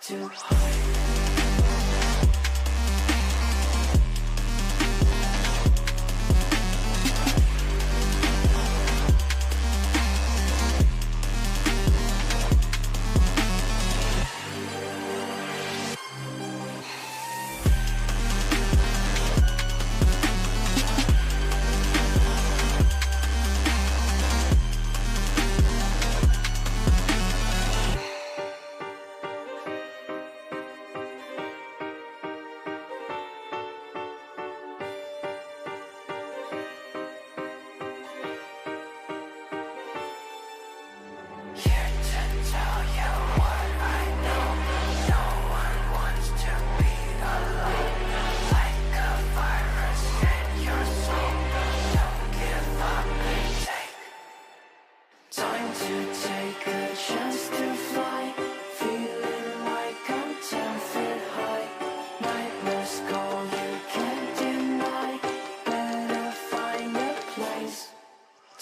to hide.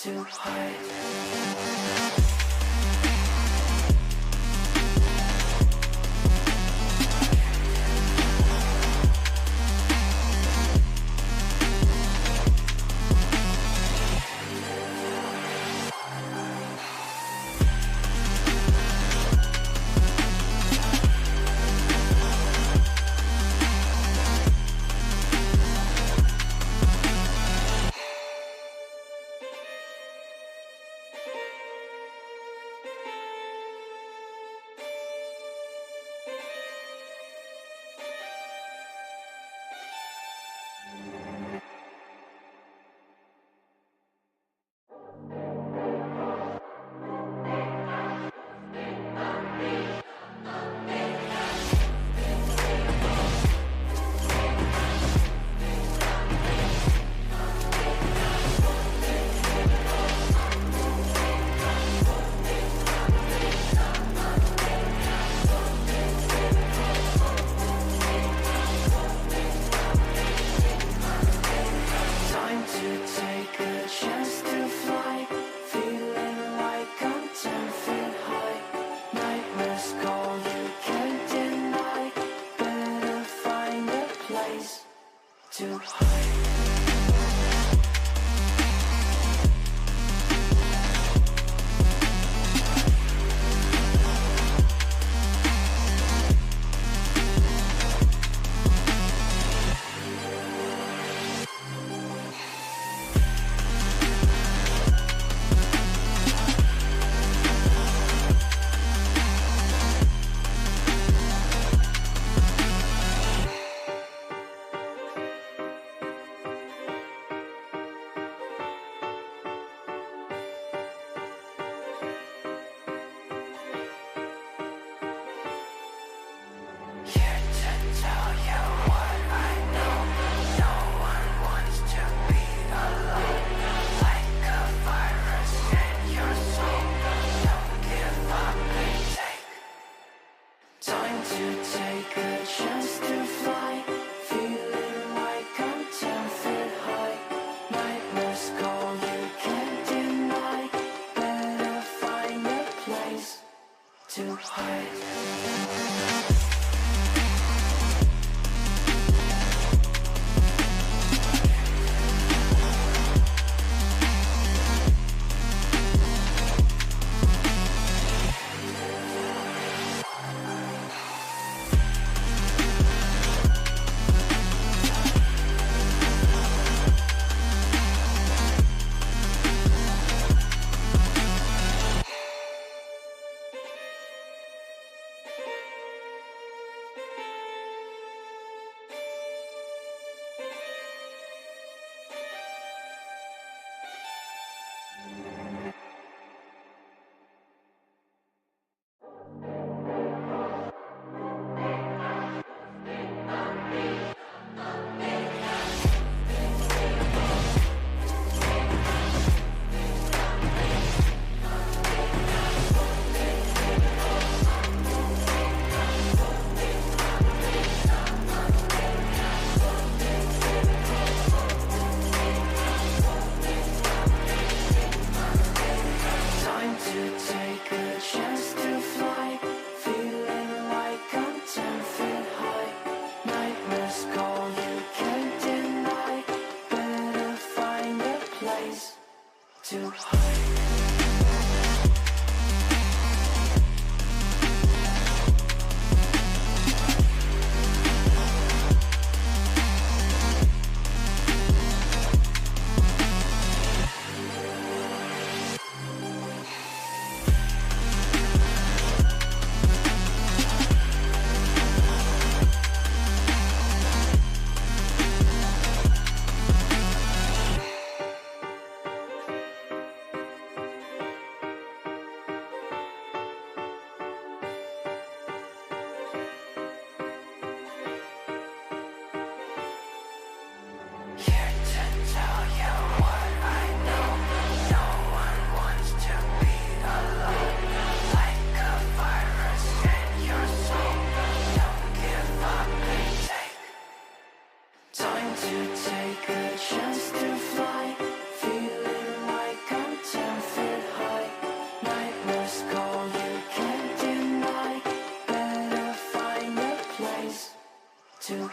To hide. To hide.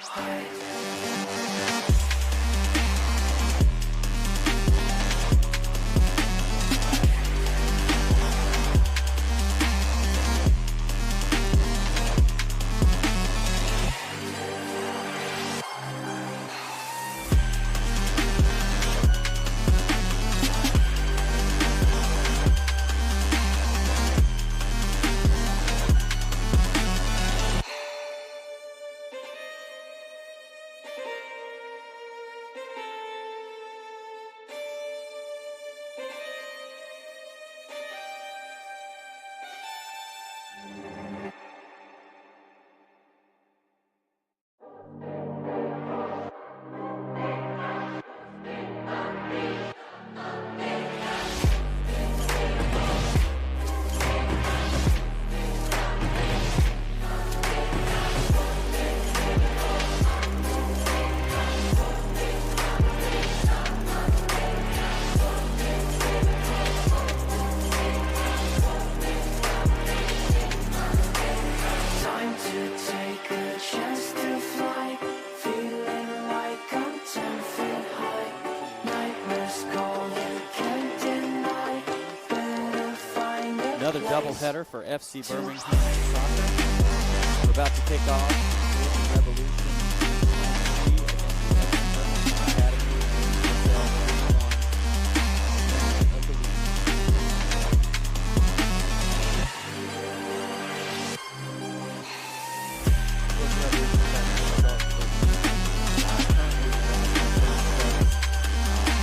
hide. Time to take a chance to fly, feeling like I'm 10 feet high. Nightmares call, you can't deny. Better find a Another place. doubleheader for FC Birmingham soccer. We're about to kick off Georgia Revolution FC against the FC Birmingham Academy of the week. Georgia Revolution currently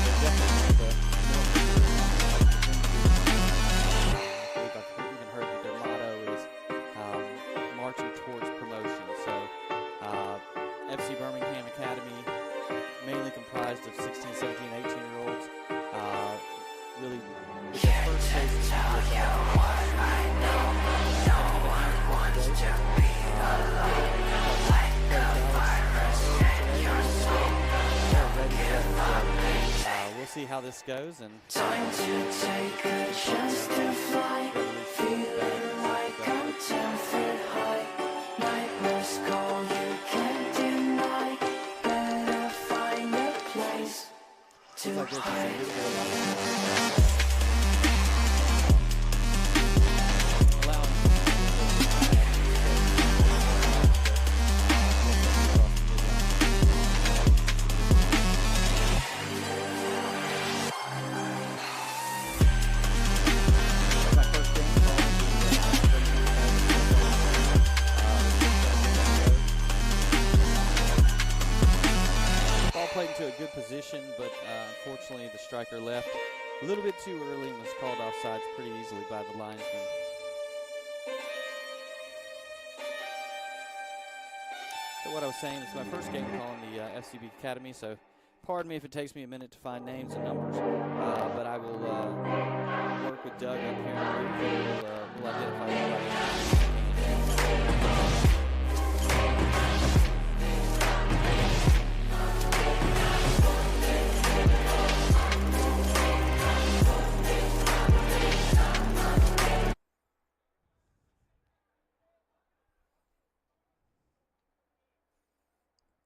they're definitely the I've even heard that their motto is marching towards promotion. So FC Birmingham Academy, mainly comprised of 16, 17, 18-year-olds, really with their first taste of we'll see how this goes, and Time to take a chance to fly, feeling like I'm 10 feet high. Nightmares call, you can't deny. Better find a place to like there's hide. Ball played into a good position, but unfortunately the striker left a little bit too early and was called offsides pretty easily by the linesman. So what I was saying is my first game calling the FCB Academy, so pardon me if it takes me a minute to find names and numbers, but I will work with Doug up here in the booth, and we'll identify everybody.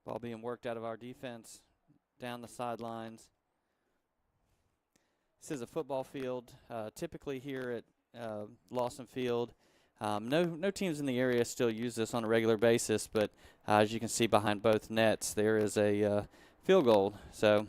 Ball being worked out of our defense, down the sidelines. This is a football field, typically here at Lawson Field. No teams in the area still use this on a regular basis, but as you can see behind both nets, there is a field goal. So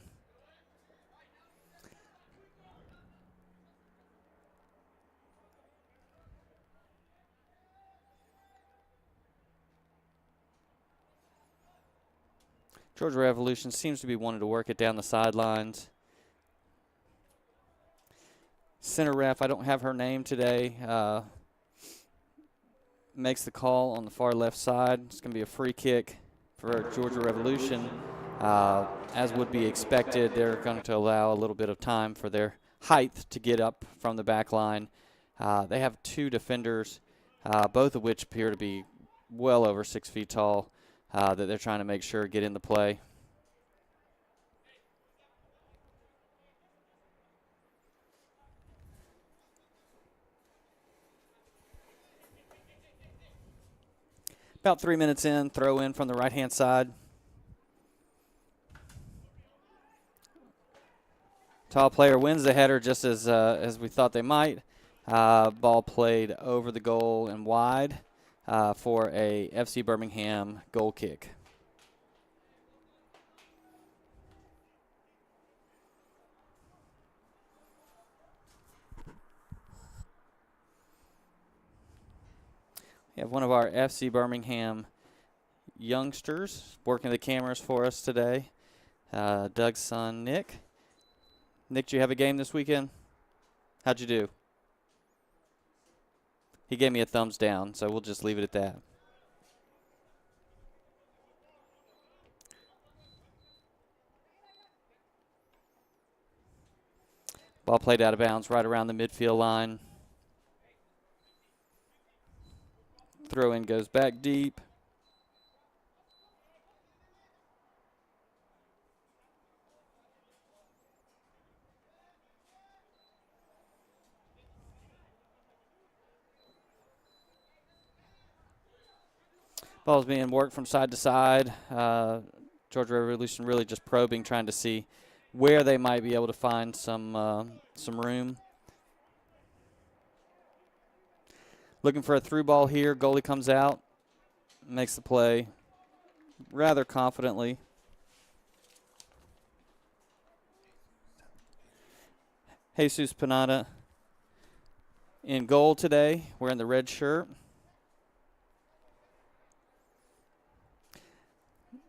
Georgia Revolution seems to be wanting to work it down the sidelines. Center ref, I don't have her name today, makes the call on the far left side. It's going to be a free kick for Georgia Revolution. As would be expected, they're going to allow a little bit of time for their height to get up from the back line. They have two defenders, both of which appear to be well over 6 feet tall, that they're trying to make sure get in the play. About 3 minutes in, throw in from the right-hand side. Tall player wins the header just as we thought they might. Ball played over the goal and wide for a FC Birmingham goal kick. We have one of our FC Birmingham youngsters working the cameras for us today, Doug's son, Nick. Nick, did you have a game this weekend? How'd you do? He gave me a thumbs down, so we'll just leave it at that. Ball played out of bounds right around the midfield line. Throw in goes back deep. Ball's being worked from side to side. Georgia Revolution really just probing, trying to see where they might be able to find some room. Looking for a through ball here. Goalie comes out, makes the play rather confidently. Jesus Panada in goal today, wearing the red shirt.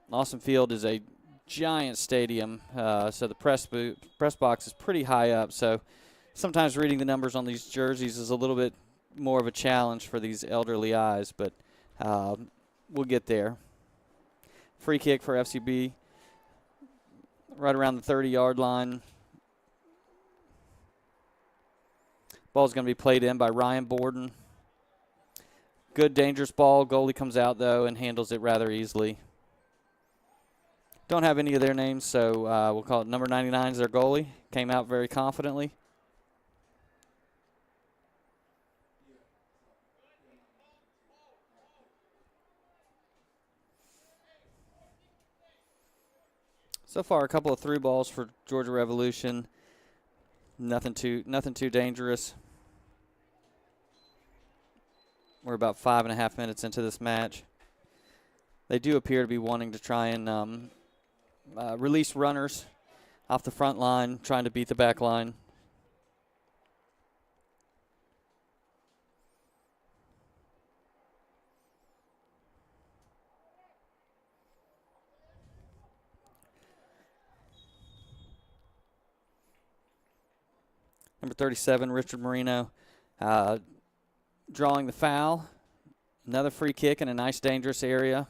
Lawson Field is a giant stadium, so the press box is pretty high up. So sometimes reading the numbers on these jerseys is a little bit more of a challenge for these elderly eyes, but we'll get there. Free kick for FCB right around the 30-yard line. Ball's going to be played in by Ryan Borden. Good, dangerous ball. Goalie comes out, though, and handles it rather easily. Don't have any of their names, so we'll call it number 99 is their goalie. Came out very confidently. So far, a couple of through balls for Georgia Revolution. Nothing too dangerous. We're about 5.5 minutes into this match. They do appear to be wanting to try and release runners off the front line, trying to beat the back line. Number 37, Richard Marino, drawing the foul. Another free kick in a nice, dangerous area.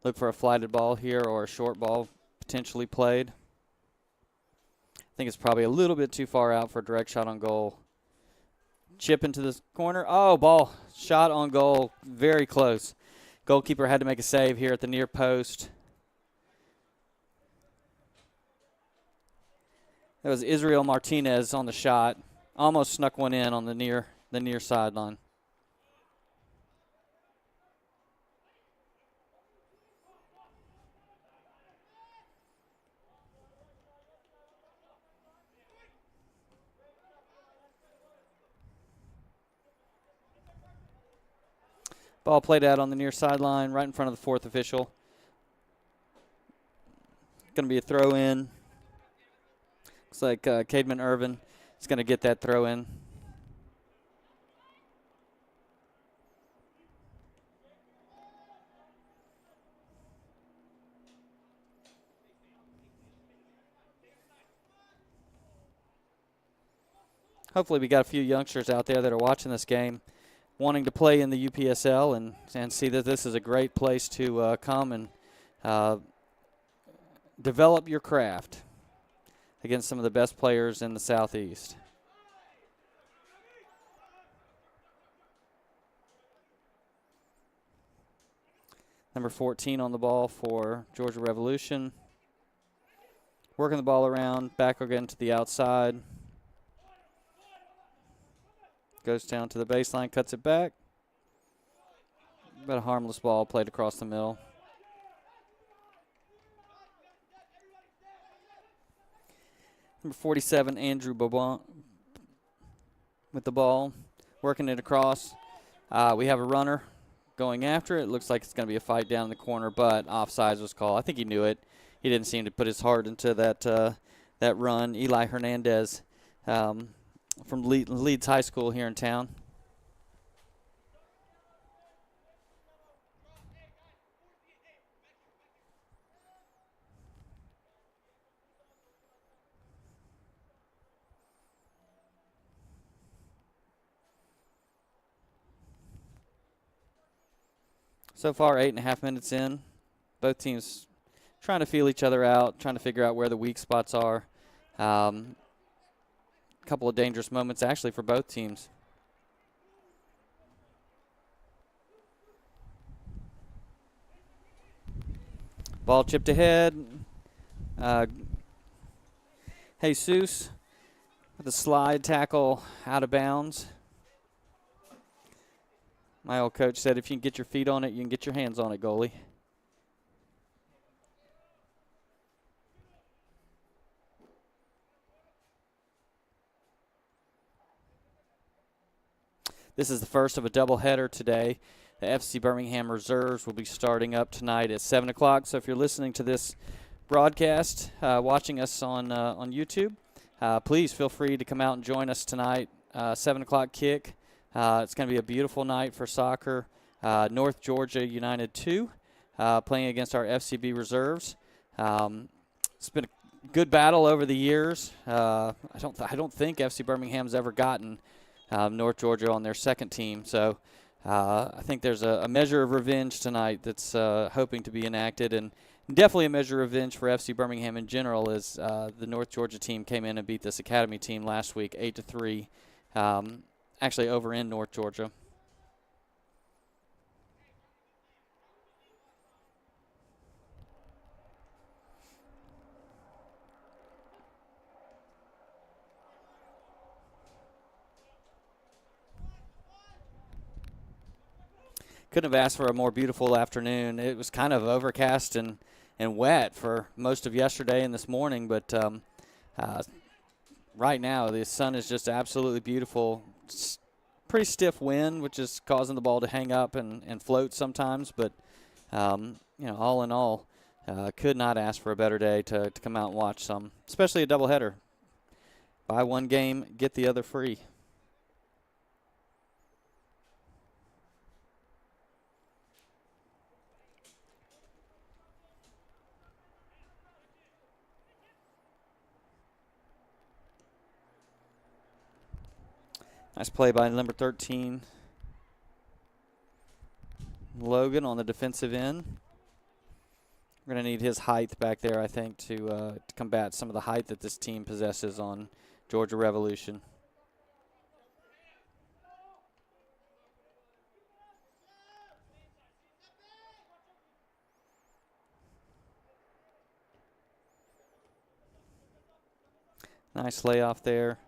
Look for a flighted ball here or a short ball potentially played. I think it's probably a little bit too far out for a direct shot on goal. Chip into the corner. Oh, ball shot on goal. Very close. Goalkeeper had to make a save here at the near post. That was Israel Martinez on the shot. Almost snuck one in on the near sideline. Ball played out on the near sideline, right in front of the fourth official. Going to be a throw in. Looks like Cademan Irvin is going to get that throw in. Hopefully we got a few youngsters out there that are watching this game wanting to play in the UPSL and see that this is a great place to come and develop your craft against some of the best players in the Southeast. Number 14 on the ball for Georgia Revolution. Working the ball around, back again to the outside. Goes down to the baseline, cuts it back. But a harmless ball played across the middle. Number 47, Andrew Bobon with the ball, working it across. We have a runner going after it. Looks like it's going to be a fight down in the corner, but offsides was called. I think he knew it. He didn't seem to put his heart into that run. Eli Hernandez from Leeds High School here in town. So far, 8.5 minutes in. Both teams trying to feel each other out, trying to figure out where the weak spots are. A couple of dangerous moments, actually, for both teams. Ball chipped ahead. Jesus with a slide tackle out of bounds. My old coach said if you can get your feet on it, you can get your hands on it, goalie. This is the first of a doubleheader today. The FC Birmingham reserves will be starting up tonight at 7 o'clock. So if you're listening to this broadcast, watching us on YouTube, please feel free to come out and join us tonight. 7 o'clock kick. It's going to be a beautiful night for soccer. North Georgia United 2 playing against our FCB reserves. It's been a good battle over the years. I don't think FC Birmingham's ever gotten North Georgia on their second team. So I think there's a measure of revenge tonight that's hoping to be enacted, and definitely a measure of revenge for FC Birmingham in general, as the North Georgia team came in and beat this Academy team last week 8-3. Actually over in North Georgia. Couldn't have asked for a more beautiful afternoon. It was kind of overcast and wet for most of yesterday and this morning, but right now the sun is just absolutely beautiful. Pretty stiff wind, which is causing the ball to hang up and float sometimes. But, all in all, could not ask for a better day to come out and watch some, especially a doubleheader. Buy one game, get the other free. Nice play by number 13, Logan, on the defensive end. We're going to need his height back there, I think, to combat some of the height that this team possesses on Georgia Revolution. Nice layoff there.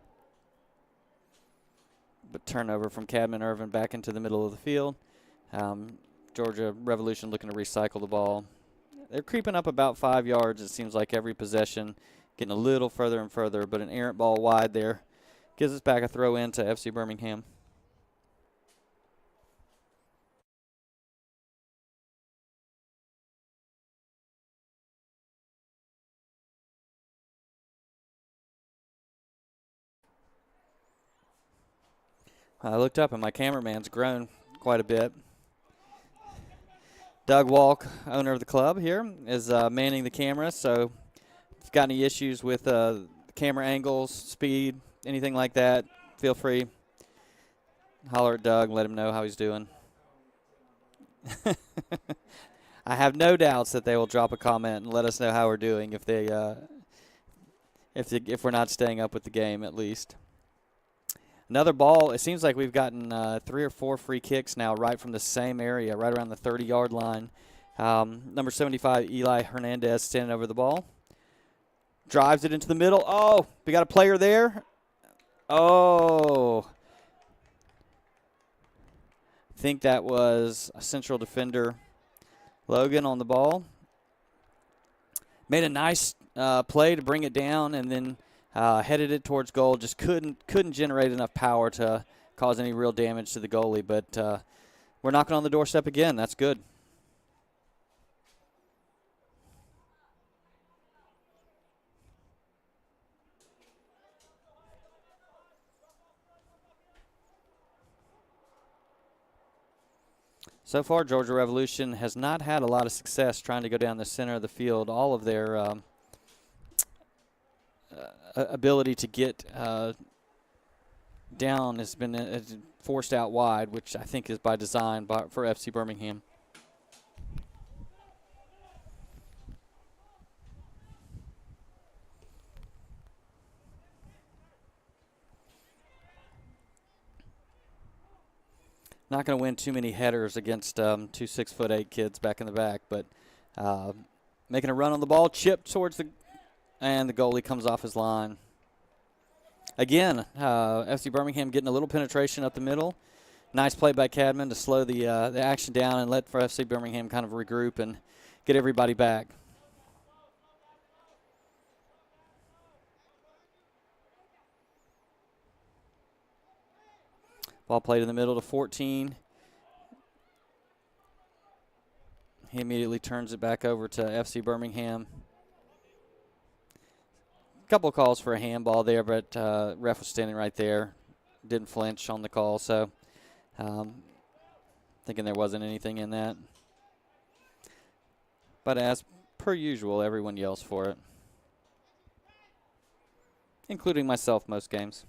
But turnover from Cadman Irvin back into the middle of the field. Georgia Revolution looking to recycle the ball. They're creeping up about 5 yards, it seems like, every possession, getting a little further and further, but an errant ball wide there gives us back a throw in to FC Birmingham. I looked up and my cameraman's grown quite a bit. Doug Walk, owner of the club here, is manning the camera. So if you've got any issues with camera angles, speed, anything like that, feel free. Holler at Doug and let him know how he's doing. I have no doubts that they will drop a comment and let us know how we're doing if we're not staying up with the game at least. Another ball. It seems like we've gotten 3 or 4 free kicks now right from the same area, right around the 30-yard line. Number 75, Eli Hernandez, standing over the ball. Drives it into the middle. Oh, we got a player there. Oh. I think that was a central defender, Logan, on the ball. Made a nice play to bring it down, and then headed it towards goal, just couldn't generate enough power to cause any real damage to the goalie. But we're knocking on the doorstep again. That's good. So far, Georgia Revolution has not had a lot of success trying to go down the center of the field. All of their ability to get down has been forced out wide, which I think is by design for FC Birmingham. Not going to win too many headers against two 6'8" kids back in the back, but making a run on the ball, chipped towards and the goalie comes off his line. Again, FC Birmingham getting a little penetration up the middle. Nice play by Cadman to slow the action down and let for FC Birmingham kind of regroup and get everybody back. Ball played in the middle to 14. He immediately turns it back over to FC Birmingham. A couple of calls for a handball there, but ref was standing right there. Didn't flinch on the call, so thinking there wasn't anything in that. But as per usual, everyone yells for it, including myself most games.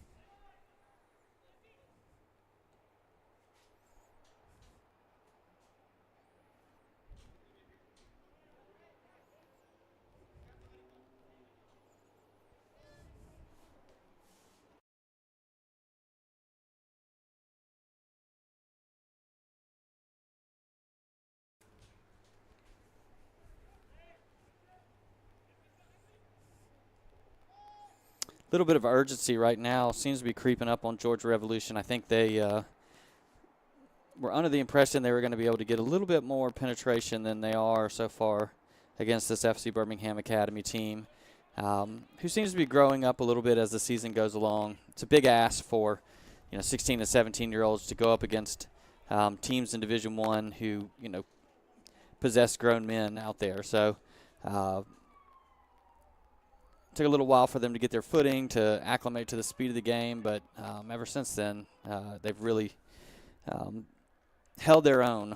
Little bit of urgency right now seems to be creeping up on Georgia Revolution. I think they were under the impression they were going to be able to get a little bit more penetration than they are so far against this FC Birmingham Academy team, who seems to be growing up a little bit as the season goes along. It's a big ask for 16 and 17-year-olds to go up against teams in Division I who possess grown men out there. So. Took a little while for them to get their footing, to acclimate to the speed of the game, but ever since then, they've really held their own.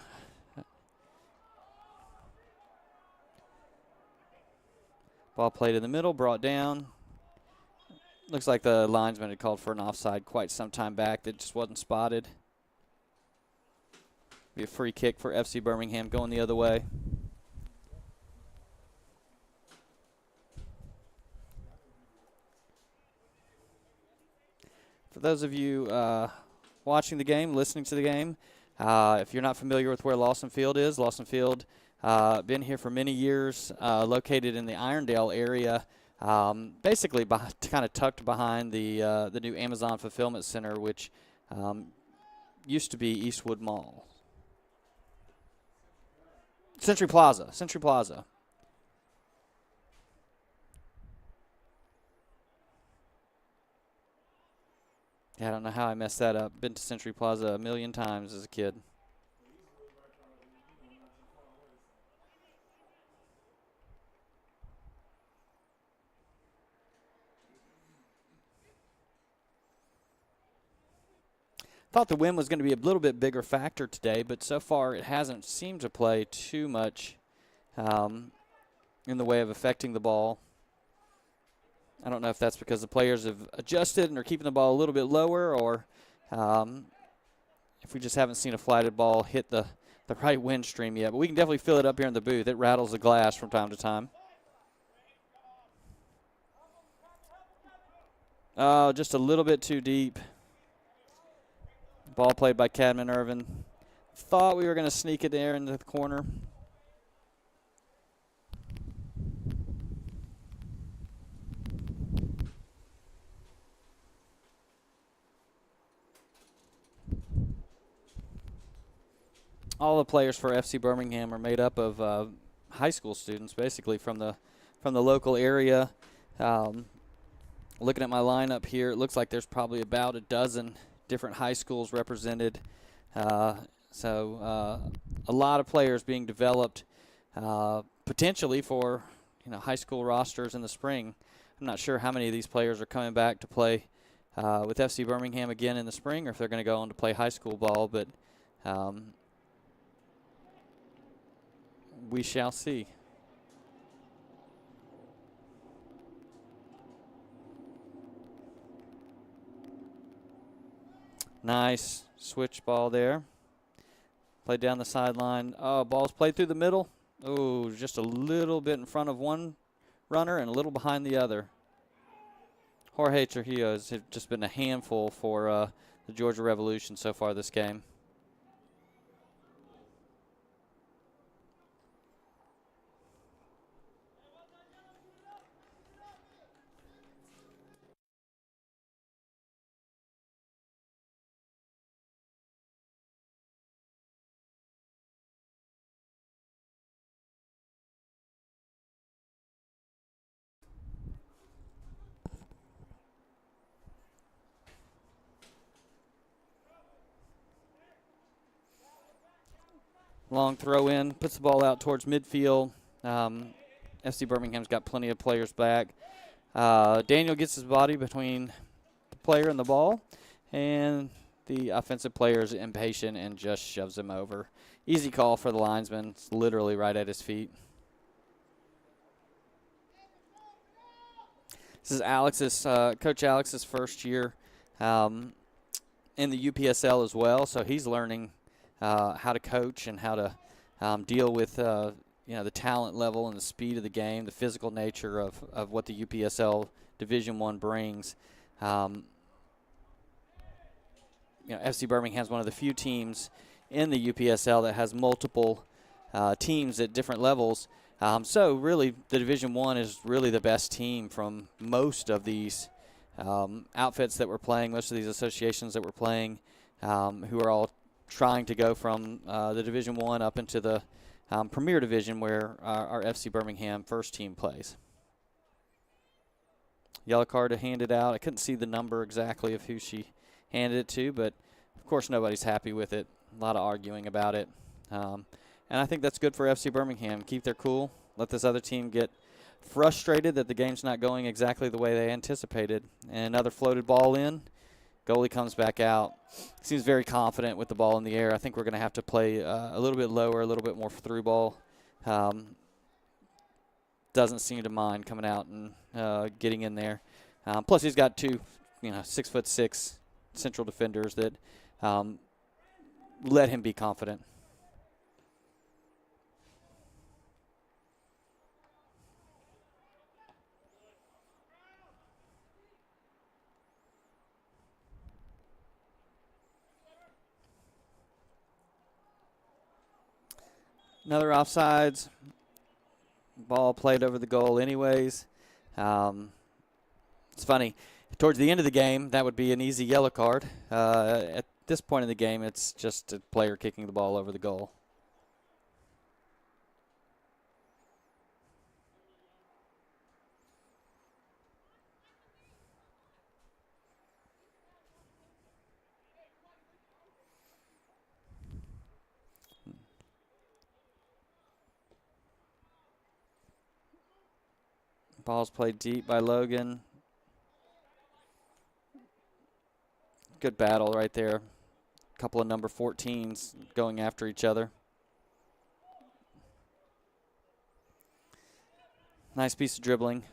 Ball played in the middle, brought down. Looks like the linesman had called for an offside quite some time back that just wasn't spotted. Be a free kick for FC Birmingham going the other way. For those of you watching the game, listening to the game, if you're not familiar with where Lawson Field is, Lawson Field, been here for many years, located in the Irondale area, basically kind of tucked behind the new Amazon Fulfillment Center, which used to be Eastwood Mall. Century Plaza. Yeah, I don't know how I messed that up. Been to Century Plaza a million times as a kid. Thought the wind was going to be a little bit bigger factor today, but so far it hasn't seemed to play too much in the way of affecting the ball. I don't know if that's because the players have adjusted and are keeping the ball a little bit lower, or if we just haven't seen a flighted ball hit the right wind stream yet. But we can definitely feel it up here in the booth. It rattles the glass from time to time. Oh, just a little bit too deep. Ball played by Cadman Irvin. Thought we were going to sneak it there into the corner. All the players for FC Birmingham are made up of high school students, basically from the local area. Looking at my lineup here, it looks like there's probably about a dozen different high schools represented. So a lot of players being developed potentially for high school rosters in the spring. I'm not sure how many of these players are coming back to play with FC Birmingham again in the spring, or if they're going to go on to play high school ball, but we shall see. Nice switch ball there. Played down the sideline. Oh, ball's played through the middle. Oh, just a little bit in front of one runner and a little behind the other. Jorge Trujillo has just been a handful for the Georgia Revolution so far this game. Long throw in, puts the ball out towards midfield. FC Birmingham's got plenty of players back. Daniel gets his body between the player and the ball, and the offensive player is impatient and just shoves him over. Easy call for the linesman. It's literally right at his feet. This is Coach Alex's first year in the UPSL as well, so he's learning how to coach and how to deal with the talent level and the speed of the game, the physical nature of what the UPSL Division I brings. FC Birmingham is one of the few teams in the UPSL that has multiple teams at different levels. So really, the Division I is really the best team from most of these outfits that we're playing, most of these associations that we're playing, who are all trying to go from the Division I up into the Premier Division where our FC Birmingham first team plays. Yellow card handed out. I couldn't see the number exactly of who she handed it to, but of course nobody's happy with it. A lot of arguing about it. And I think that's good for FC Birmingham. Keep their cool. Let this other team get frustrated that the game's not going exactly the way they anticipated. And another floated ball in. Goalie comes back out. Seems very confident with the ball in the air. I think we're going to have to play a little bit lower, a little bit more through ball. Doesn't seem to mind coming out and getting in there. Plus, he's got two, 6'6" central defenders that let him be confident. Another offsides. Ball played over the goal anyways. It's funny. Towards the end of the game, that would be an easy yellow card. At this point in the game, it's just a player kicking the ball over the goal. Ball's played deep by Logan. Good battle right there. A couple of number 14s going after each other. Nice piece of dribbling.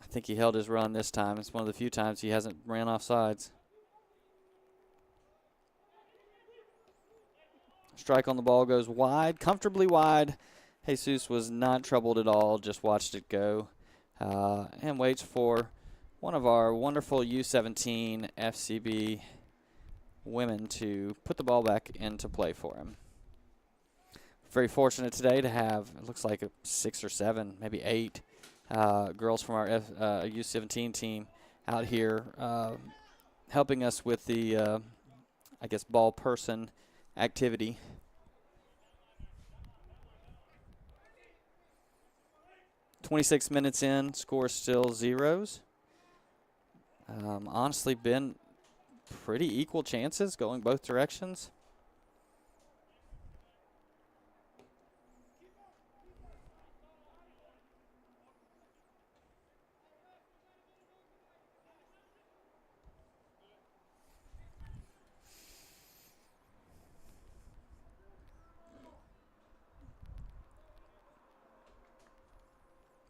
I think he held his run this time. It's one of the few times he hasn't ran off sides. Strike on the ball goes wide, comfortably wide. Jesus was not troubled at all, just watched it go and waits for one of our wonderful U17 FCB women to put the ball back into play for him. Very fortunate today to have, it looks like 6 or 7, maybe 8 girls from our U17 team out here helping us with the, ball person activity. 26 minutes in, score still zeros. Honestly, been pretty equal chances going both directions.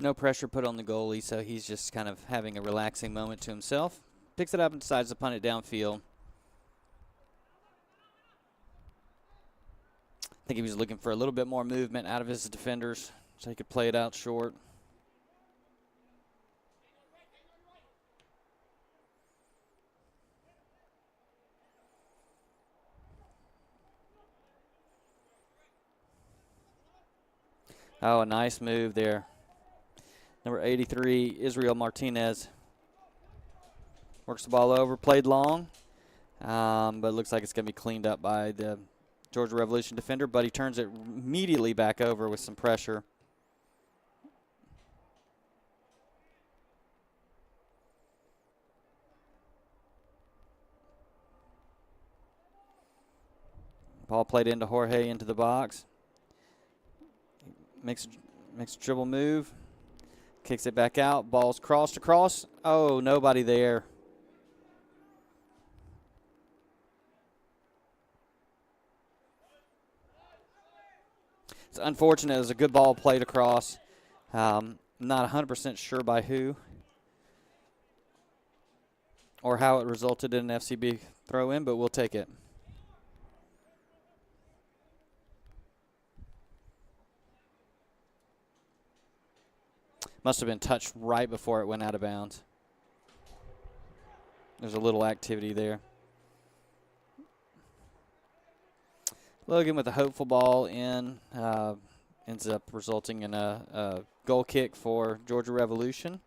No pressure put on the goalie, so he's just kind of having a relaxing moment to himself. Picks it up and decides to punt it downfield. I think he was looking for a little bit more movement out of his defenders so he could play it out short. Oh, a nice move there. Number 83, Israel Martinez. Works the ball over, played long, but it looks like it's going to be cleaned up by the Georgia Revolution defender, but he turns it immediately back over with some pressure. Ball played into Jorge into the box. Makes a dribble move. Kicks it back out. Ball's crossed across. Oh, nobody there. It's unfortunate. It was a good ball played across. Not 100% sure by who or how it resulted in an FCB throw in, but we'll take it. Must have been touched right before it went out of bounds. There's a little activity there. Logan with a hopeful ball in. Ends up resulting in a goal kick for Georgia Revolution.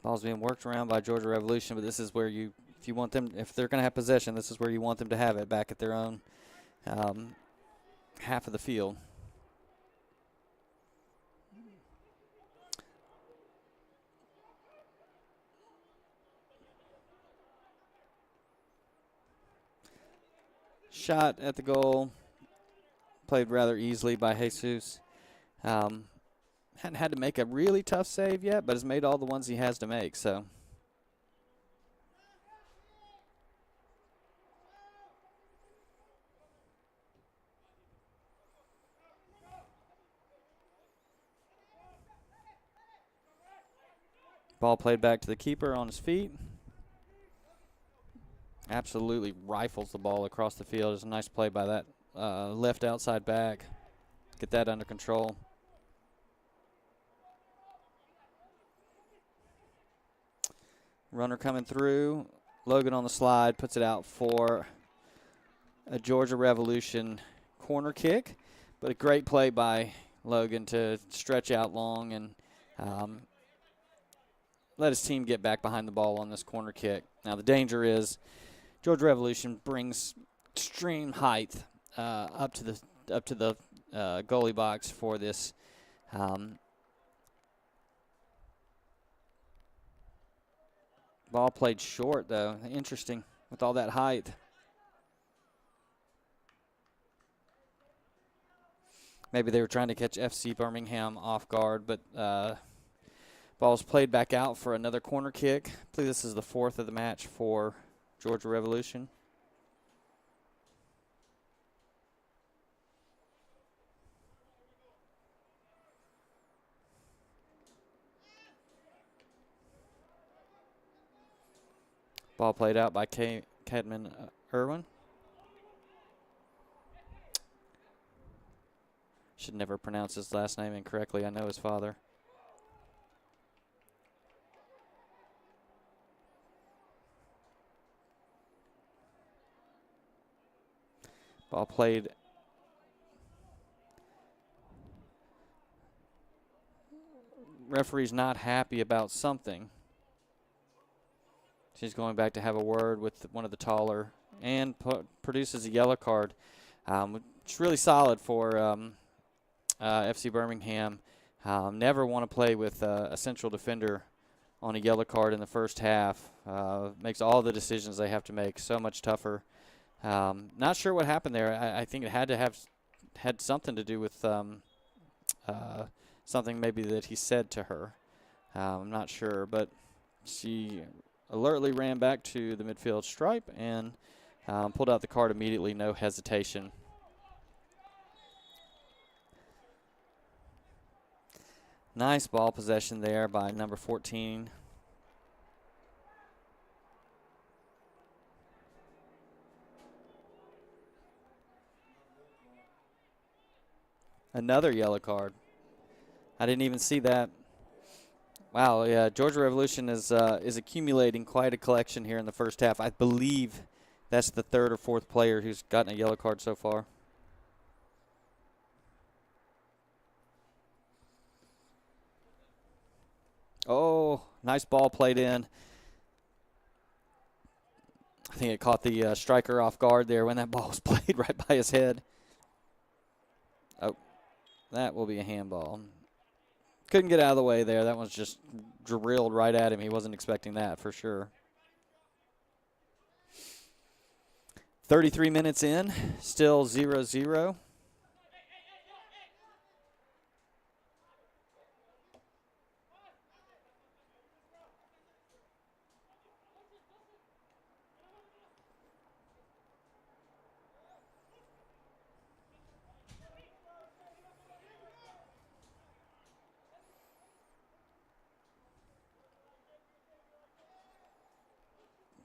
Ball's being worked around by Georgia Revolution, but this is where if you want them, if they're going to have possession, this is where you want them to have it, back at their own half of the field. Shot at the goal, played rather easily by Jesus. Hadn't had to make a really tough save yet, but has made all the ones he has to make, so. Ball played back to the keeper on his feet. Absolutely rifles the ball across the field. It's a nice play by that left outside back. Get that under control. Runner coming through. Logan on the slide, puts it out for a Georgia Revolution corner kick. But a great play by Logan to stretch out long and let his team get back behind the ball on this corner kick. Now the danger is Georgia Revolution brings extreme height up to the goalie box for this. Ball played short, though. Interesting with all that height. Maybe they were trying to catch FC Birmingham off guard, but ball's played back out for another corner kick. I believe this is the fourth of the match for Georgia Revolution. Ball played out by Cadman Irwin. Should never pronounce his last name incorrectly. I know his father. Ball played. Referee's not happy about something. She's going back to have a word with one of the taller and produces a yellow card. It's really solid for FC Birmingham. Never want to play with a central defender on a yellow card in the first half. Makes all the decisions they have to make so much tougher. Not sure what happened there. I think it had something to do with something maybe that he said to her. I'm not sure, but she alertly ran back to the midfield stripe and pulled out the card immediately, no hesitation. Nice ball possession there by number 14. Another yellow card. I didn't even see that. Wow, yeah, Georgia Revolution is accumulating quite a collection here in the first half. I believe that's the third or fourth player who's gotten a yellow card so far. Oh, nice ball played in. I think it caught the striker off guard there when that ball was played right by his head. Oh, that will be a handball. Couldn't get out of the way there. That one's just drilled right at him. He wasn't expecting that for sure. 33 minutes in, still 0-0.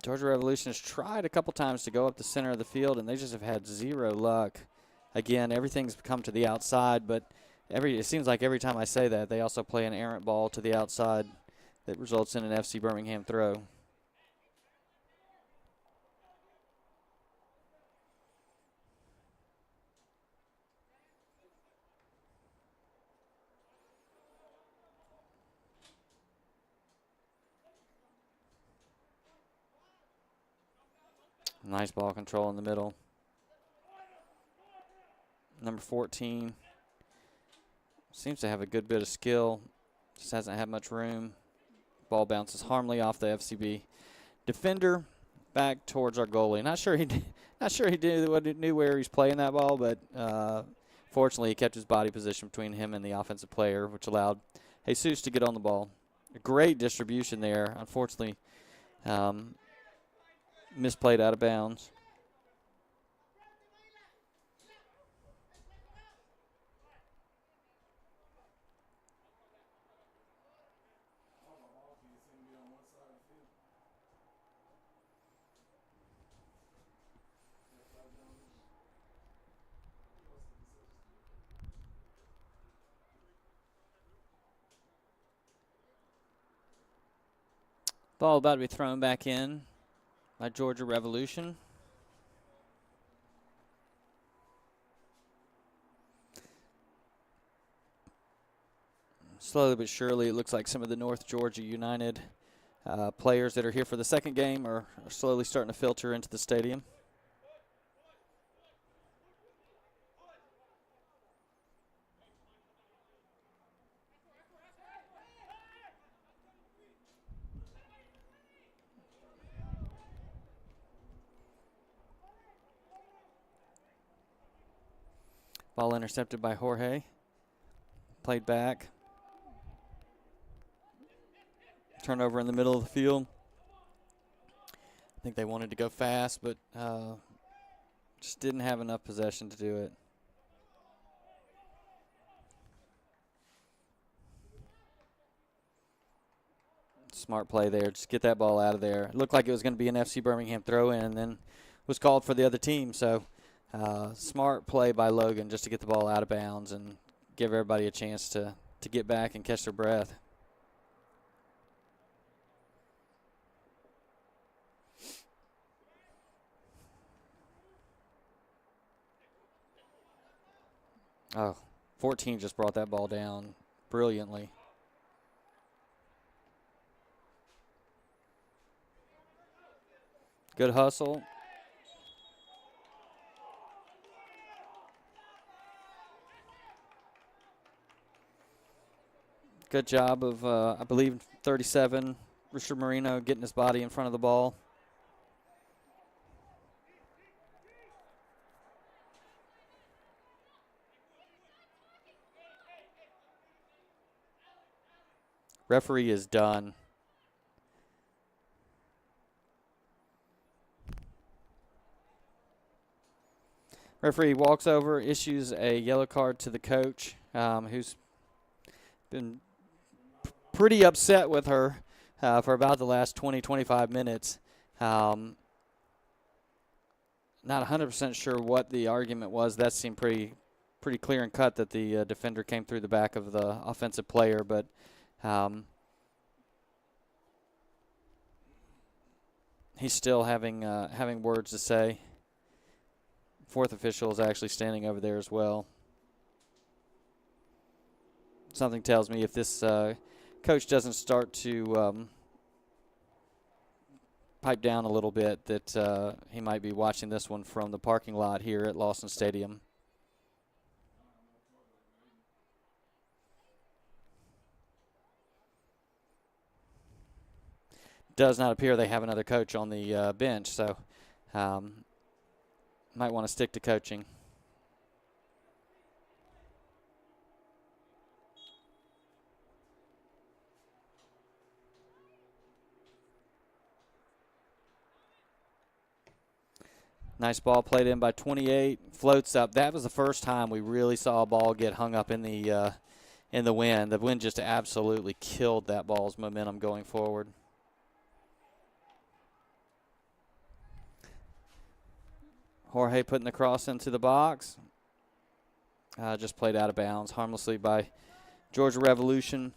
Georgia Revolution has tried a couple times to go up the center of the field, and they just have had zero luck. Again, everything's come to the outside, but it seems like every time I say that, they also play an errant ball to the outside that results in an FC Birmingham throw. Nice ball control in the middle. Number 14 seems to have a good bit of skill. Just hasn't had much room. Ball bounces harmlessly off the FCB defender back towards our goalie. Not sure he knew where he's playing that ball, but fortunately he kept his body position between him and the offensive player, which allowed Jesus to get on the ball. A great distribution there. Unfortunately, misplayed out of bounds. Ball about to be thrown back in by Georgia Revolution. Slowly but surely, it looks like some of the North Georgia United players that are here for the second game are slowly starting to filter into the stadium. Ball intercepted by Jorge. Played back. Turnover in the middle of the field. I think they wanted to go fast, but just didn't have enough possession to do it. Smart play there. Just get that ball out of there. It looked like it was going to be an FC Birmingham throw-in and then was called for the other team. So smart play by Logan just to get the ball out of bounds and give everybody a chance to get back and catch their breath. Oh, 14 just brought that ball down brilliantly. Good hustle. Good job of, I believe, 37, Richard Marino getting his body in front of the ball. Referee is done. Referee walks over, issues a yellow card to the coach, who's been pretty upset with her for about the last 20, 25 minutes. Not 100% sure what the argument was. That seemed pretty clear and cut that the defender came through the back of the offensive player, but he's still having words to say. Fourth official is actually standing over there as well. Something tells me if this coach doesn't start to pipe down a little bit that he might be watching this one from the parking lot here at Lawson Stadium. Does not appear they have another coach on the bench, so might want to stick to coaching. Nice ball played in by 28. Floats up. That was the first time we really saw a ball get hung up in the wind. The wind just absolutely killed that ball's momentum going forward. Jorge putting the cross into the box. Just played out of bounds harmlessly by Georgia Revolution.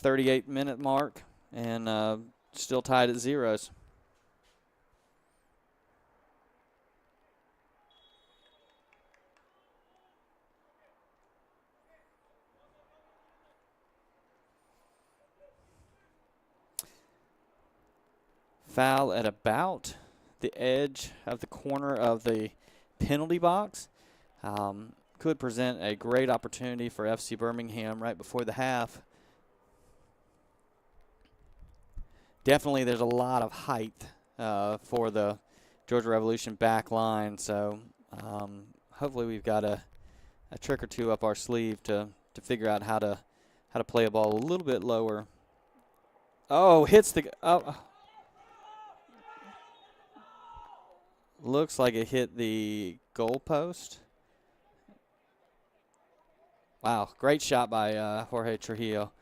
38-minute mark and still tied at zeros. Foul at about the edge of the corner of the penalty box. Could present a great opportunity for FC Birmingham right before the half. Definitely there's a lot of height for the Georgia Revolution back line, so hopefully we've got a trick or two up our sleeve to figure out how to play a ball a little bit lower. Oh, hits the looks like it hit the goal post. Wow, great shot by Jorge Trujillo.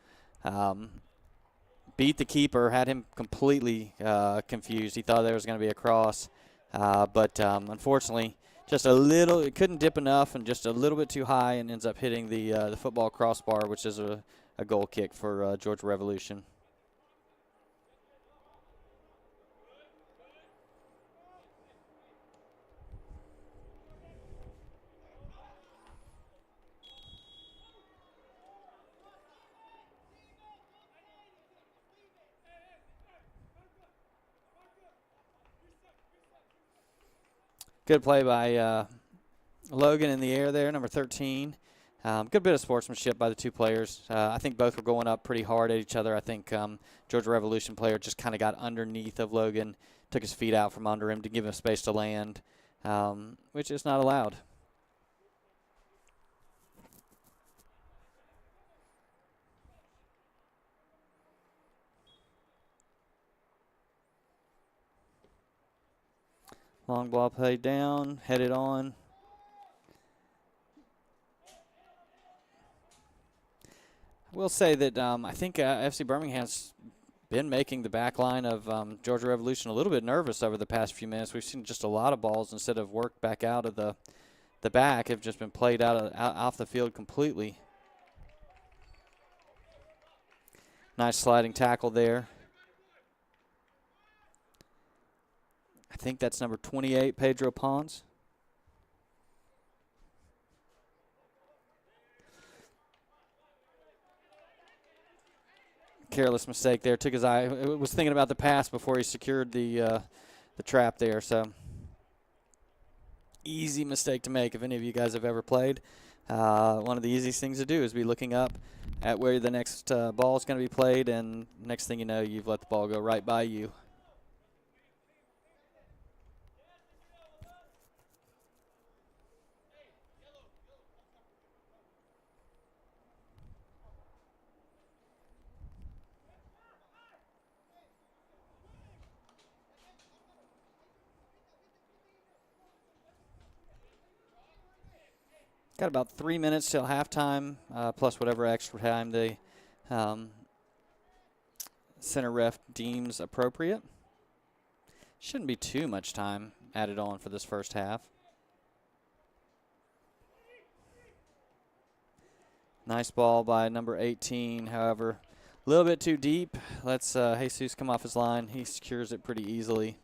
Beat the keeper, had him completely confused. He thought there was going to be a cross, but unfortunately, just a little, it couldn't dip enough and just a little bit too high and ends up hitting the football crossbar, which is a goal kick for Georgia Revolution. Good play by Logan in the air there, number 13. Good bit of sportsmanship by the two players. I think both were going up pretty hard at each other. I think Georgia Revolution player just kind of got underneath of Logan, took his feet out from under him to give him space to land, which is not allowed. Long ball played down, headed on. I will say that I think FC Birmingham's been making the back line of Georgia Revolution a little bit nervous over the past few minutes. We've seen just a lot of balls instead of work back out of the back have just been played out off the field completely. Nice sliding tackle there. I think that's number 28, Pedro Pons. careless mistake there. Took his eye. Was thinking about the pass before he secured the trap there. So easy mistake to make if any of you guys have ever played. One of the easiest things to do is be looking up at where the next ball is going to be played, and next thing you know, you've let the ball go right by you. Got about 3 minutes till halftime, plus whatever extra time the center ref deems appropriate. Shouldn't be too much time added on for this first half. Nice ball by number 18, however, a little bit too deep. Let's Jesus come off his line. He secures it pretty easily.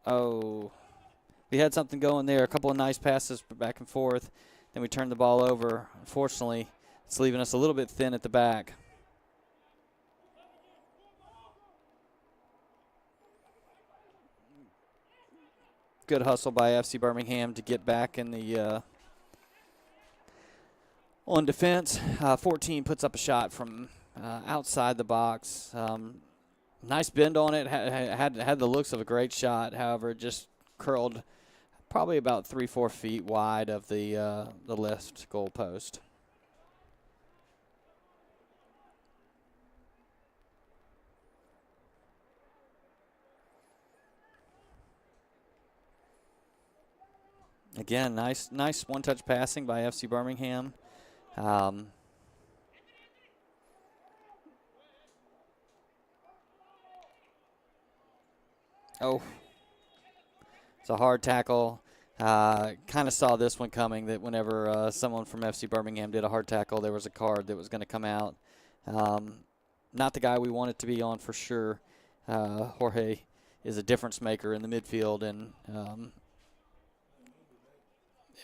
Oh, we had something going there. A couple of nice passes back and forth. Then we turned the ball over. Unfortunately, it's leaving us a little bit thin at the back. Good hustle by FC Birmingham to get back in the on defense. 14 puts up a shot from outside the box. Nice bend on it. Had the looks of a great shot. However, it just curled probably about 3-4 feet wide of the left goal post. Again, nice one-touch passing by FC Birmingham. Oh, it's a hard tackle. Kind of saw this one coming, that whenever someone from FC Birmingham did a hard tackle, there was a card that was going to come out. Not the guy we want it to be on for sure. Jorge is a difference maker in the midfield, and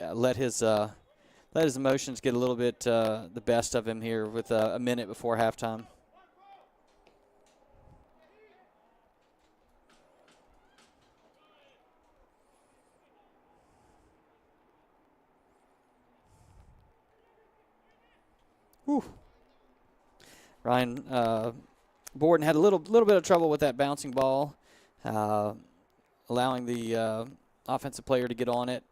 let his emotions get a little bit the best of him here with a minute before halftime. Whew. Ryan Borden had a little bit of trouble with that bouncing ball, allowing the offensive player to get on it.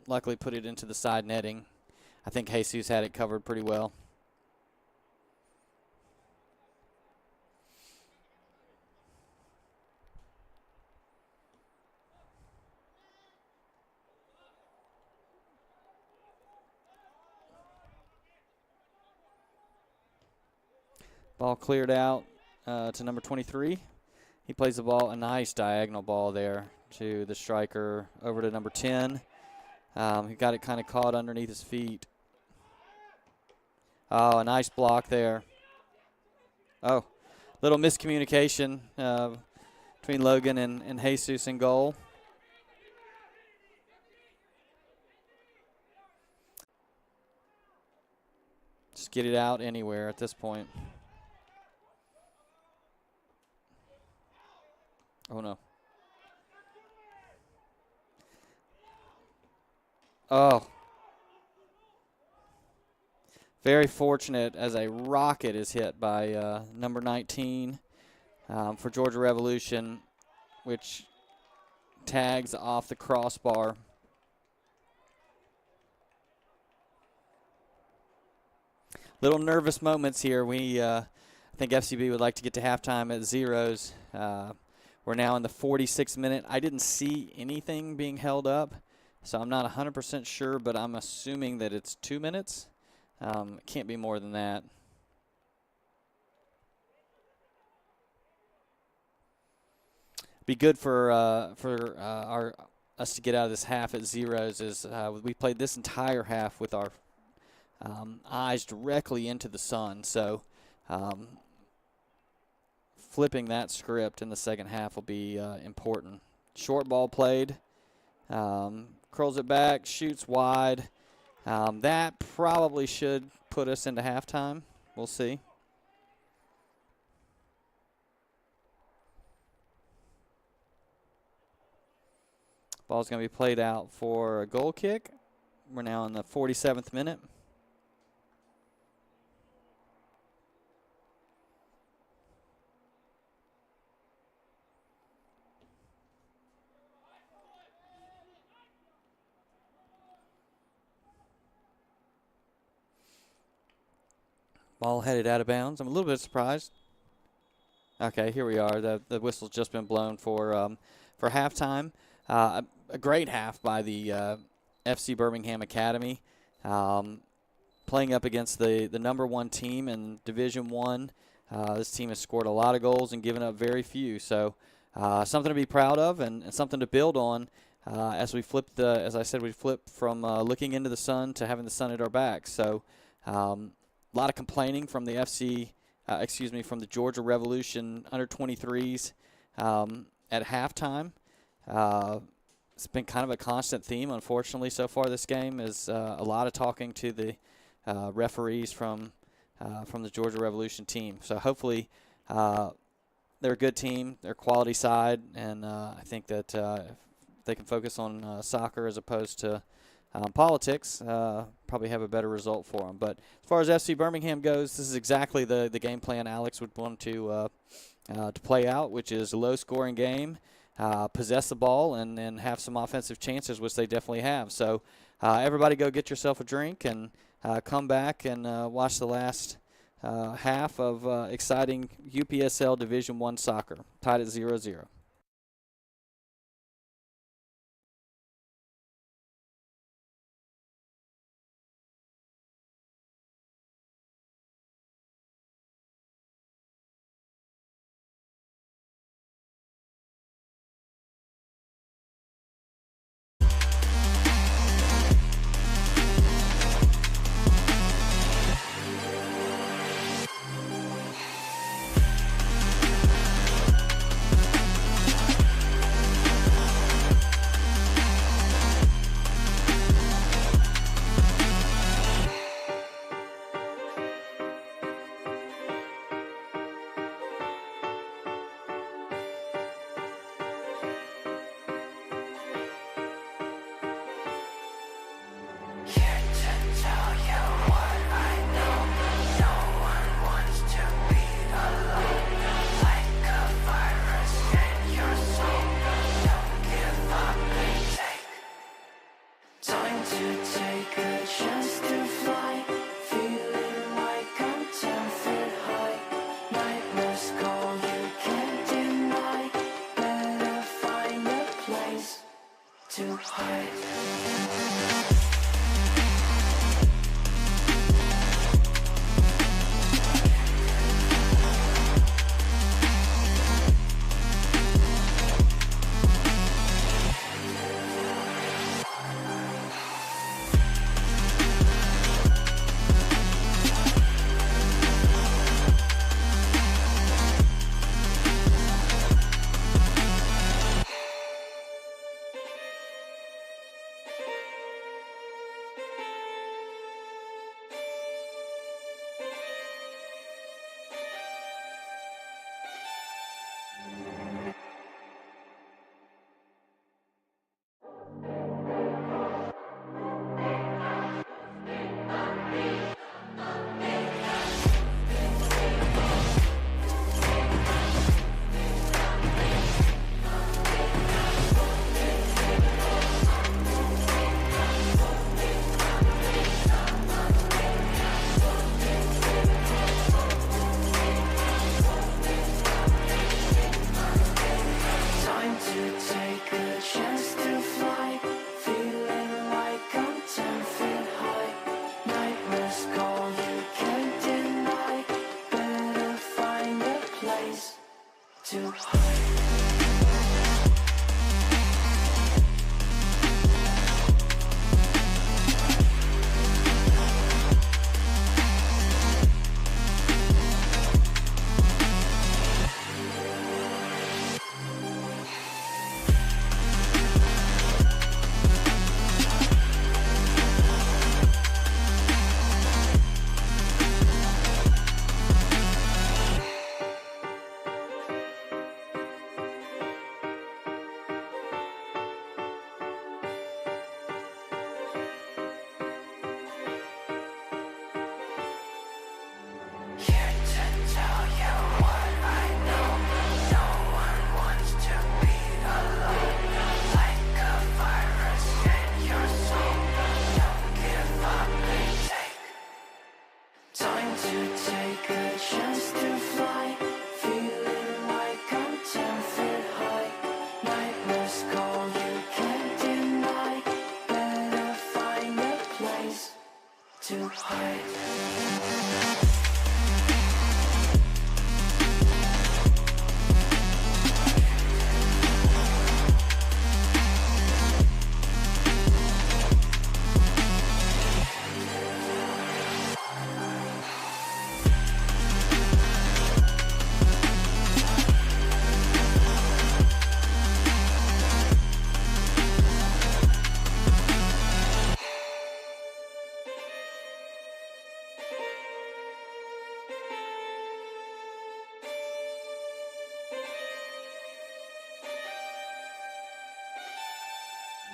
Luckily put it into the side netting. I think Jesus had it covered pretty well. Ball cleared out to number 23. He plays the ball, a nice diagonal ball there to the striker, over to number 10. He got it kind of caught underneath his feet. Oh, a nice block there. Oh, little miscommunication between Logan and Jesus in goal. Just get it out anywhere at this point. Oh, no. Oh. Very fortunate as a rocket is hit by number 19 for Georgia Revolution, which tags off the crossbar. Little nervous moments here. I think FCB would like to get to halftime at zeros. We're now in the 46th minute. I didn't see anything being held up, so I'm not 100% sure, but I'm assuming that it's 2 minutes. It can't be more than that. Be good for us to get out of this half at zeros. Is we played this entire half with our eyes directly into the sun, so flipping that script in the second half will be important. Short ball played, curls it back, shoots wide. That probably should put us into halftime. We'll see. Ball's going to be played out for a goal kick. We're now in the 47th minute. Ball headed out of bounds. I'm a little bit surprised. Okay, here we are. The whistle's just been blown for halftime. A great half by the FC Birmingham Academy, playing up against the number one team in Division I. This team has scored a lot of goals and given up very few. So something to be proud of and something to build on as we flip as I said, we flip from looking into the sun to having the sun at our back. So a lot of complaining from the from the Georgia Revolution under 23s at halftime. It's been kind of a constant theme, unfortunately, so far this game is a lot of talking to the referees from the Georgia Revolution team. So hopefully they're a good team, they're a quality side, and I think that if they can focus on soccer as opposed to politics, probably have a better result for them. But as far as FC Birmingham goes, this is exactly the game plan Alex would want to play out, which is a low-scoring game, possess the ball, and then have some offensive chances, which they definitely have. So everybody go get yourself a drink and come back and watch the last half of exciting UPSL Division I soccer, tied at 0-0.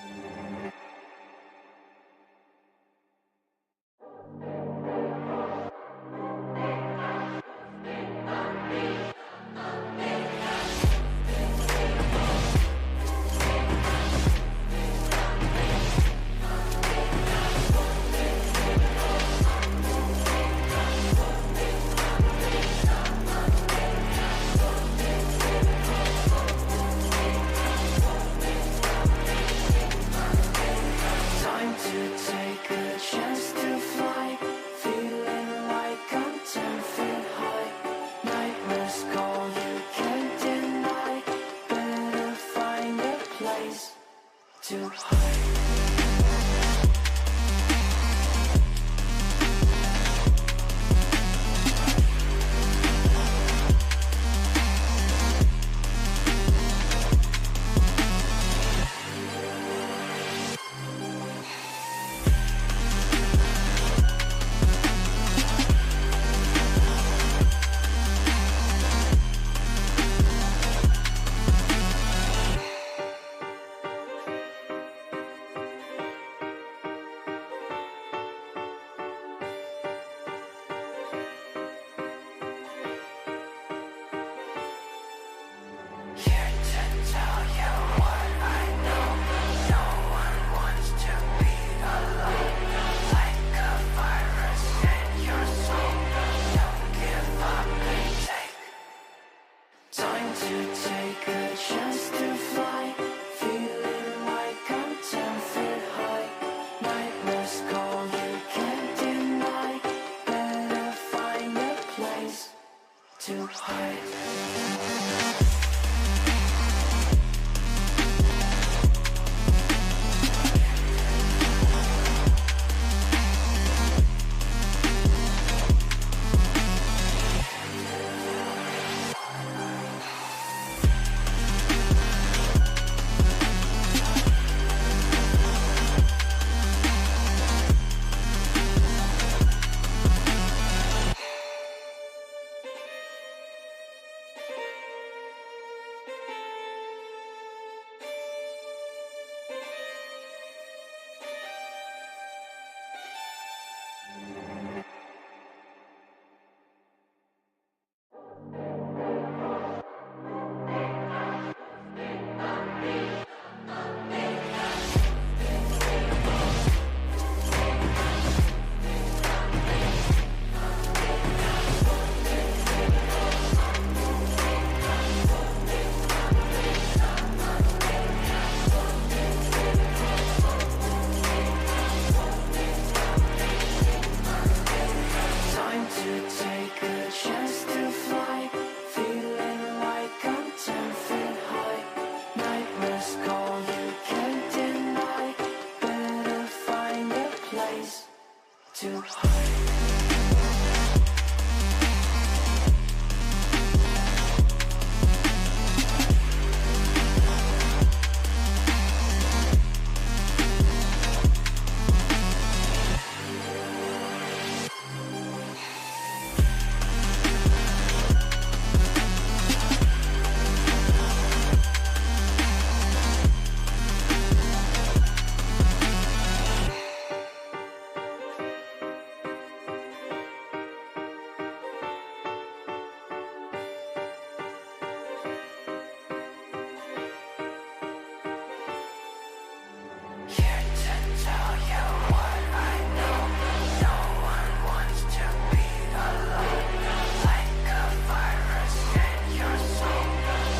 Time to take a chance to fly, feeling like I'm 10 feet high. Nightmares call, you can't deny. Better find a place to hide. Here to tell you what I know. No one wants to be alone. Like a virus in your soul. Don't give up and take time to take a chance to fly. Feeling like I'm 10 feet high. Nightmares call, you can't deny. Better find a place to hide. Time to take a chance to fly, feeling like I'm 10 feet high. Nightmares call, you can't deny. Better find a place to hide. Here to tell you what I know. No one wants to be alone. Like a virus in your soul.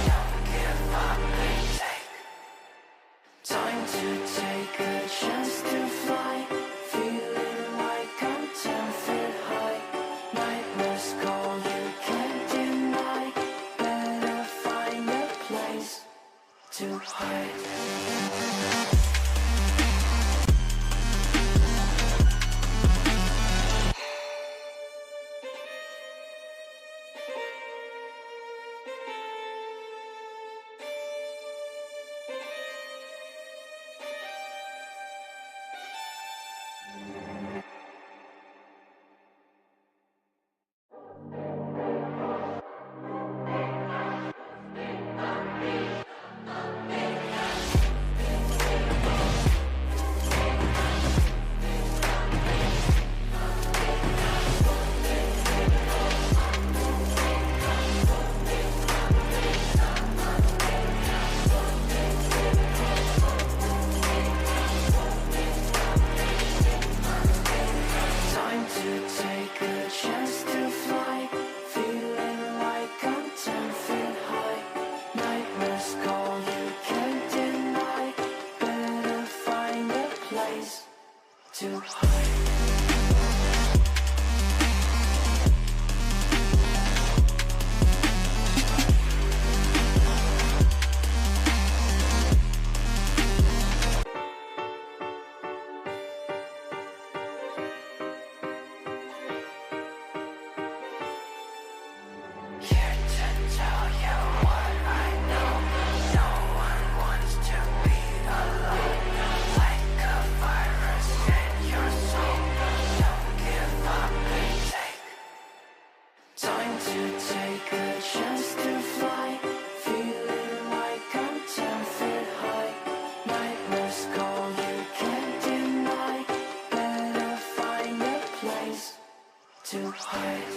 Don't give up and take time to take a chance to fly. Feeling like I'm 10 feet high. Nightmares call, you can't deny. Better find a place to hide. to hide. Here to tell you what I know. No one wants to be alone. Like a virus in your soul. Don't give up and take time to take a chance to fly. Feeling like I'm 10 feet high. Nightmares call, you can't deny. Better find a place to hide.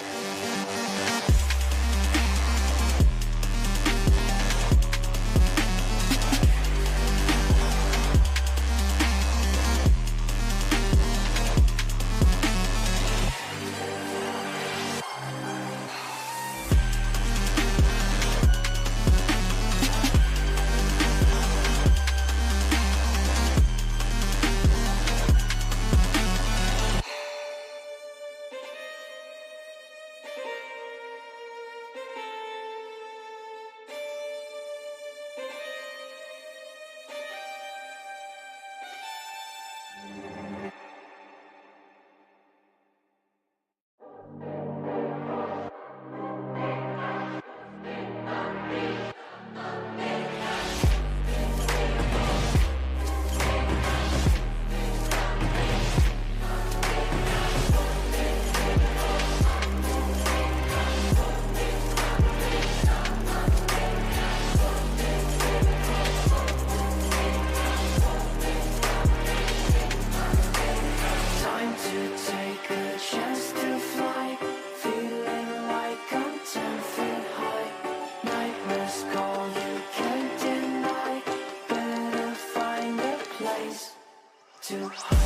Time to take a chance to fly. Feeling like I'm 10 feet high. Nightmares call, you can't deny. Better find a place to hide.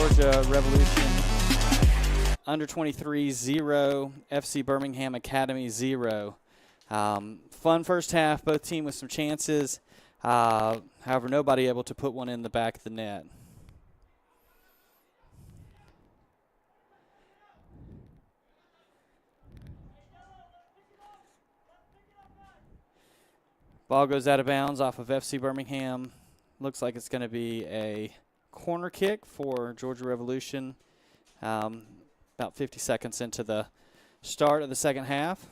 Georgia Revolution under 23 0, FC Birmingham Academy 0. Fun first half, both teams with some chances. However, nobody able to put one in the back of the net. Ball goes out of bounds off of FC Birmingham. Looks like it's going to be a corner kick for Georgia Revolution. About 50 seconds into the start of the second half.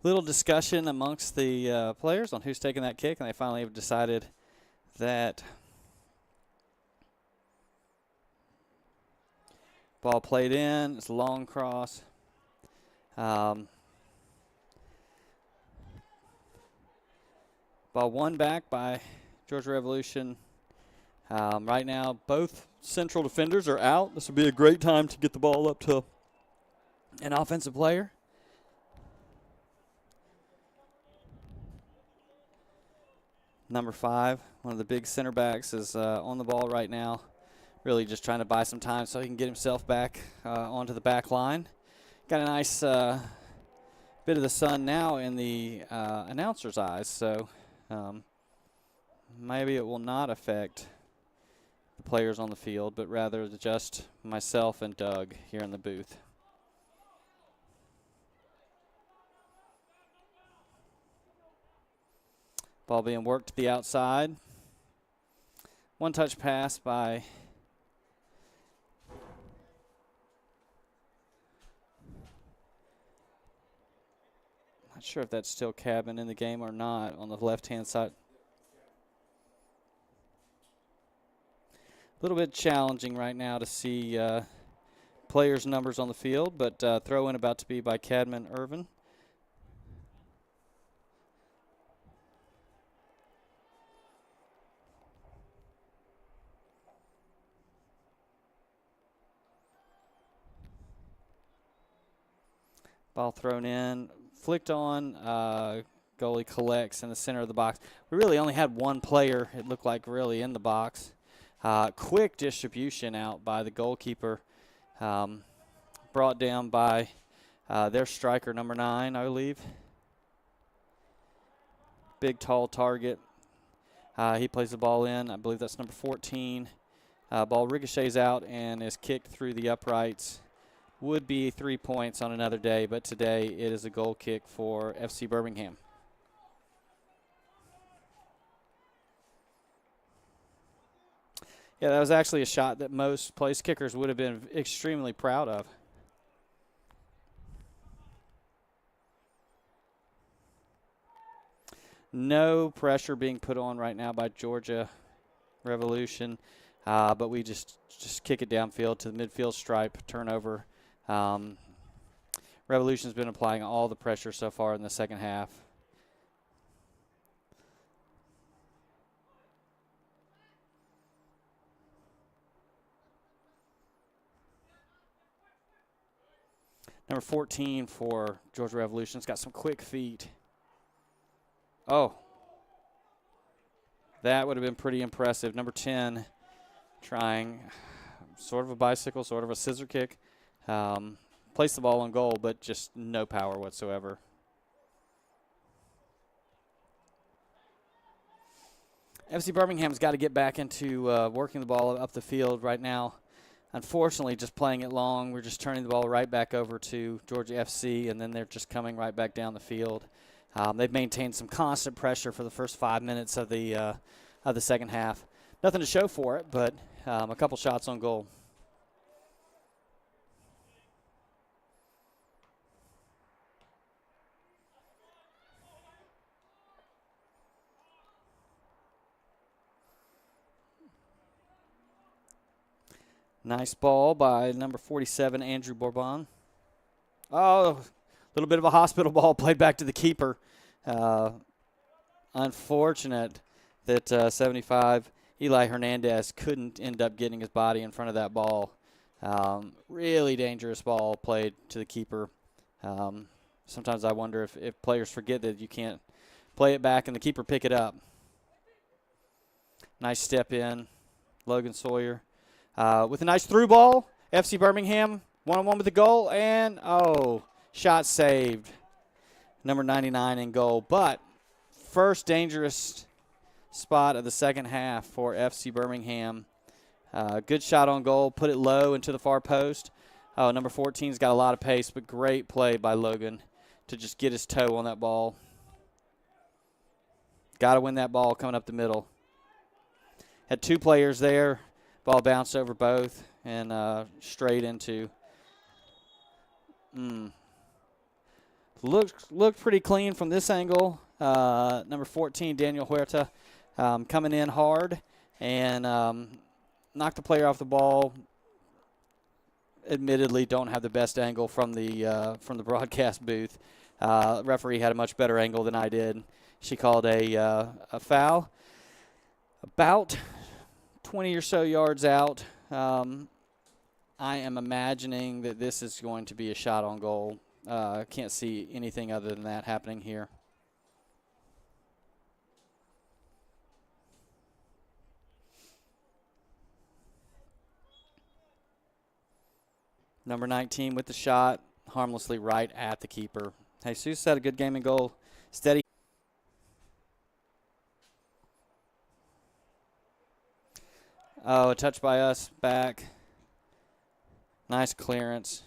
Little discussion amongst the players on who's taking that kick, and they finally have decided that ball played in. It's a long cross. Ball won back by Georgia Revolution. Right now, both central defenders are out. This would be a great time to get the ball up to an offensive player. Number 5, one of the big center backs, is on the ball right now. Really just trying to buy some time so he can get himself back onto the back line. Got a nice bit of the sun now in the announcer's eyes, so maybe it will not affect the players on the field, but rather just myself and Doug here in the booth. Ball being worked to the outside. One touch pass by not sure if that's still Cabin in the game or not on the left-hand side. A little bit challenging right now to see players' numbers on the field, but throw-in about to be by Cadman Irvin. Ball thrown in, flicked on, goalie collects in the center of the box. We really only had one player, it looked like, really in the box. Quick distribution out by the goalkeeper, brought down by their striker, number 9, I believe. Big, tall target. He plays the ball in. I believe that's number 14. Ball ricochets out and is kicked through the uprights. Would be 3 points on another day, but today it is a goal kick for FC Birmingham. Yeah, that was actually a shot that most place kickers would have been extremely proud of. No pressure being put on right now by Georgia Revolution, but we just kick it downfield to the midfield stripe, turnover. Revolution's been applying all the pressure so far in the second half. Number 14 for Georgia Revolution's got some quick feet. Oh, that would have been pretty impressive. Number 10 trying sort of a bicycle, sort of a scissor kick. Placed the ball on goal, but just no power whatsoever. FC Birmingham's got to get back into working the ball up the field right now. Unfortunately, just playing it long, we're just turning the ball right back over to Georgia FC, and then they're just coming right back down the field. They've maintained some constant pressure for the first 5 minutes of the second half. Nothing to show for it, but a couple shots on goal. Nice ball by number 47, Andrew Bourbon. Oh, a little bit of a hospital ball played back to the keeper. Unfortunate that 75, Eli Hernandez, couldn't end up getting his body in front of that ball. Really dangerous ball played to the keeper. Sometimes I wonder if players forget that you can't play it back and the keeper pick it up. Nice step in, Logan Sawyer. With a nice through ball, FC Birmingham one-on-one with the goal, and shot saved. Number 99 in goal, but first dangerous spot of the second half for FC Birmingham. Good shot on goal, put it low into the far post. Number 14's got a lot of pace, but great play by Logan to just get his toe on that ball. Got to win that ball coming up the middle. Had two players there. Ball bounced over both and straight into. Looked pretty clean from this angle. Number 14, Daniel Huerta, coming in hard and knocked the player off the ball. Admittedly, don't have the best angle from the broadcast booth. Referee had a much better angle than I did. She called a foul about 20 or so yards out. I am imagining that this is going to be a shot on goal. Can't see anything other than that happening here. Number 19 with the shot, harmlessly right at the keeper. Jesus had a good game in goal. Steady. A touch by us back. Nice clearance.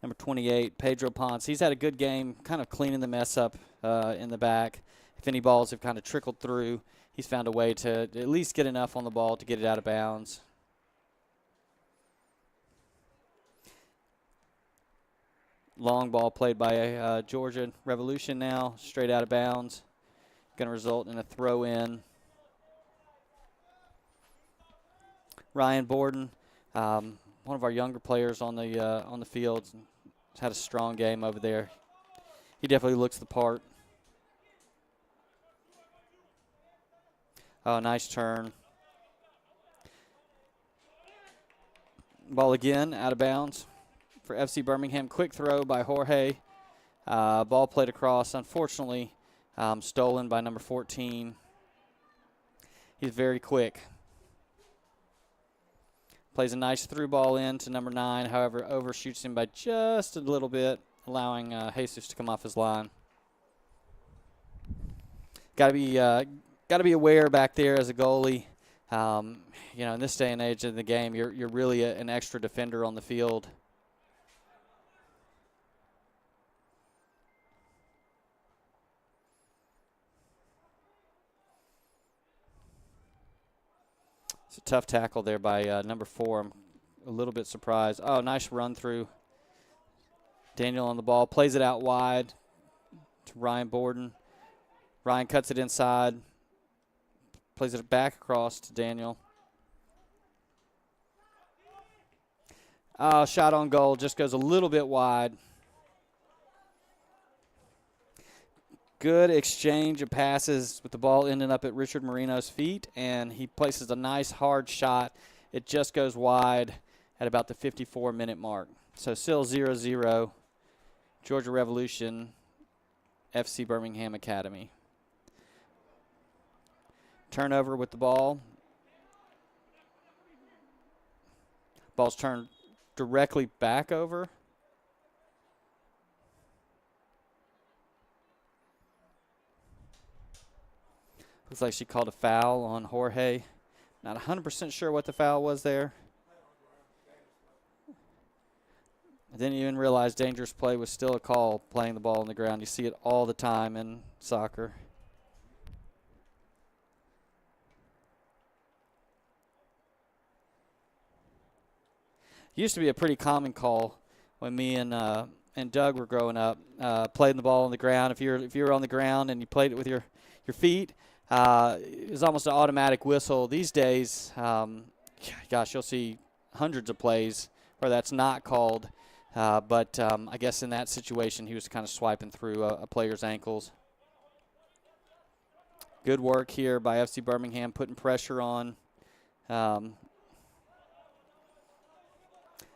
Number 28, Pedro Ponce. He's had a good game, kind of cleaning the mess up in the back. If any balls have kind of trickled through, he's found a way to at least get enough on the ball to get it out of bounds. Long ball played by Georgia Revolution now, straight out of bounds. Going to result in a throw-in. Ryan Borden, one of our younger players on the field, has had a strong game over there. He definitely looks the part. Nice turn. Ball again, out of bounds for FC Birmingham. Quick throw by Jorge. Ball played across. Unfortunately, stolen by number 14. He's very quick. Plays a nice through ball in to number 9. However, overshoots him by just a little bit, allowing Jesus to come off his line. Got to be aware back there as a goalie. In this day and age of the game, you're really an extra defender on the field. It's a tough tackle there by number 4. I'm a little bit surprised. Nice run through. Daniel on the ball. Plays it out wide to Ryan Borden. Ryan cuts it inside. Plays it back across to Daniel. Shot on goal. Just goes a little bit wide. Good exchange of passes with the ball ending up at Richard Marino's feet, and he places a nice hard shot. It just goes wide at about the 54-minute mark. So still 0-0, Georgia Revolution, FC Birmingham Academy. Turnover with the ball. Ball's turned directly back over. Looks like she called a foul on Jorge. Not 100% sure what the foul was there. I didn't even realize dangerous play was still a call, playing the ball on the ground. You see it all the time in soccer. Used to be a pretty common call when me and Doug were growing up. Playing the ball on the ground. If you were on the ground and you played it with your feet, it was almost an automatic whistle. These days, you'll see hundreds of plays where that's not called. But I guess in that situation, he was kind of swiping through a player's ankles. Good work here by FC Birmingham, putting pressure on.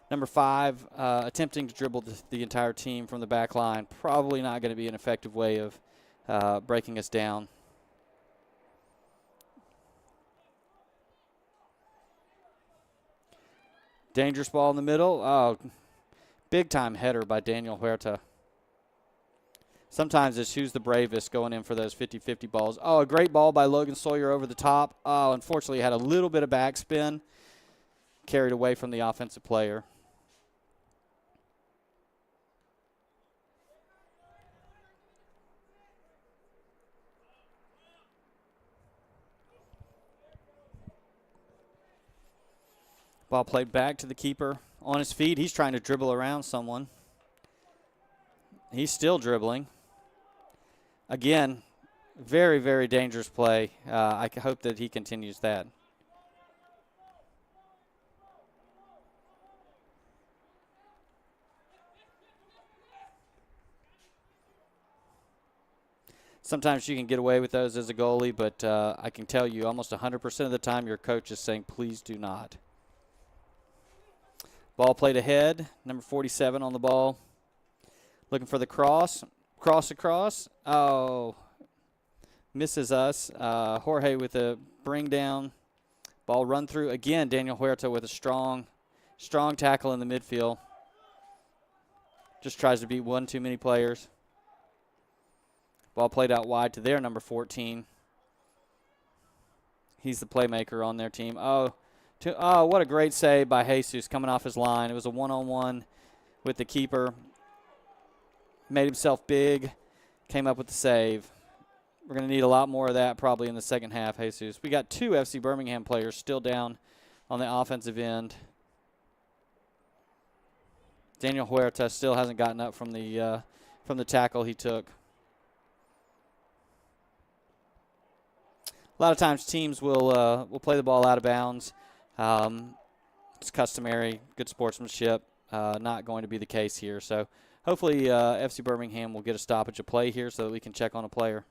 Number 5, attempting to dribble the entire team from the back line. Probably not going to be an effective way of breaking us down. Dangerous ball in the middle. Oh, big-time header by Daniel Huerta. Sometimes it's who's the bravest going in for those 50-50 balls. Oh, a great ball by Logan Sawyer over the top. Oh, unfortunately, had a little bit of backspin. Carried away from the offensive player. Ball played back to the keeper. On his feet, he's trying to dribble around someone. He's still dribbling. Again, very, very dangerous play. I hope that he continues that. Sometimes you can get away with those as a goalie, but I can tell you almost 100% of the time your coach is saying, please do not. Ball played ahead, number 47 on the ball. Looking for the cross. Cross across. Oh, misses us. Jorge with a bring down. Ball run through. Again, Daniel Huerta with a strong tackle in the midfield. Just tries to beat one too many players. Ball played out wide to their number 14. He's the playmaker on their team. Oh, what a great save by Jesus coming off his line. It was a one-on-one with the keeper. Made himself big. Came up with the save. We're going to need a lot more of that probably in the second half, Jesus. We got 2 FC Birmingham players still down on the offensive end. Daniel Huerta still hasn't gotten up from the tackle he took. A lot of times teams will play the ball out of bounds. It's customary, good sportsmanship. Not going to be the case here. So hopefully FC Birmingham will get a stoppage of play here so that we can check on a player.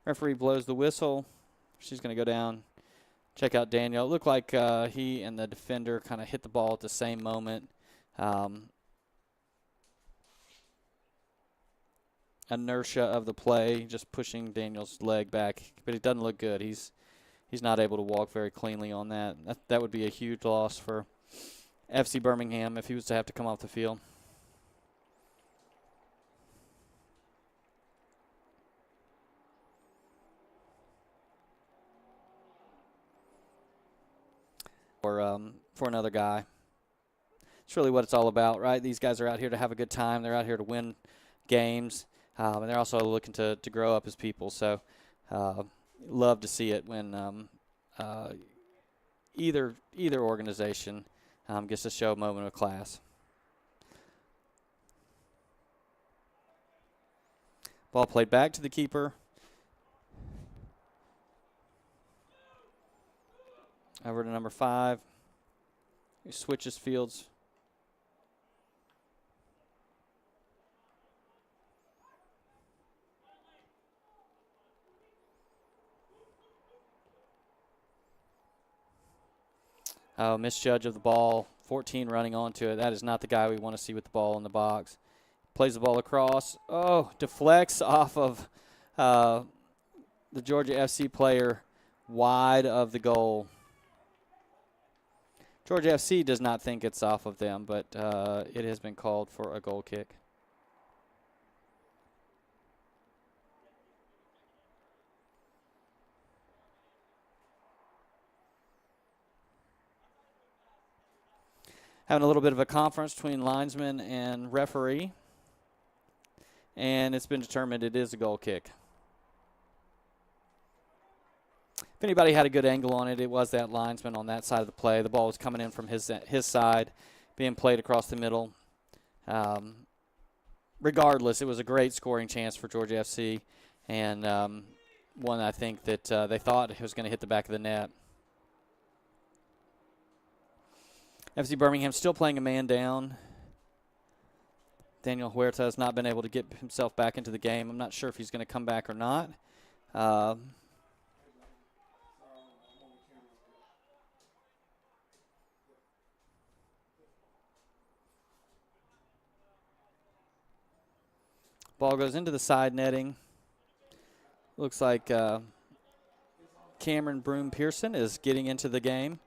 Referee blows the whistle. She's going to go down, check out Daniel. It looked like he and the defender kind of hit the ball at the same moment. Inertia of the play, just pushing Daniel's leg back, but it doesn't look good. He's not able to walk very cleanly on that. That would be a huge loss for FC Birmingham if he was to have to come off the field. For another guy. It's really what it's all about, right? These guys are out here to have a good time. They're out here to win games, and they're also looking to grow up as people. So love to see it when either organization gets to show a moment of class. Ball played back to the keeper. Over to number 5. He switches fields. Oh, misjudge of the ball. 14 running onto it. That is not the guy we want to see with the ball in the box. Plays the ball across. Oh, deflects off of the Georgia FC player wide of the goal. Georgia FC does not think it's off of them, but it has been called for a goal kick. Having a little bit of a conference between linesman and referee, and it's been determined it is a goal kick. If anybody had a good angle on it, it was that linesman on that side of the play. The ball was coming in from his side, being played across the middle. Regardless, it was a great scoring chance for Georgia FC, and one I think that they thought it was going to hit the back of the net. FC Birmingham still playing a man down. Daniel Huerta has not been able to get himself back into the game. I'm not sure if he's going to come back or not. Ball goes into the side netting. Looks like Cameron Broom Pearson is getting into the game.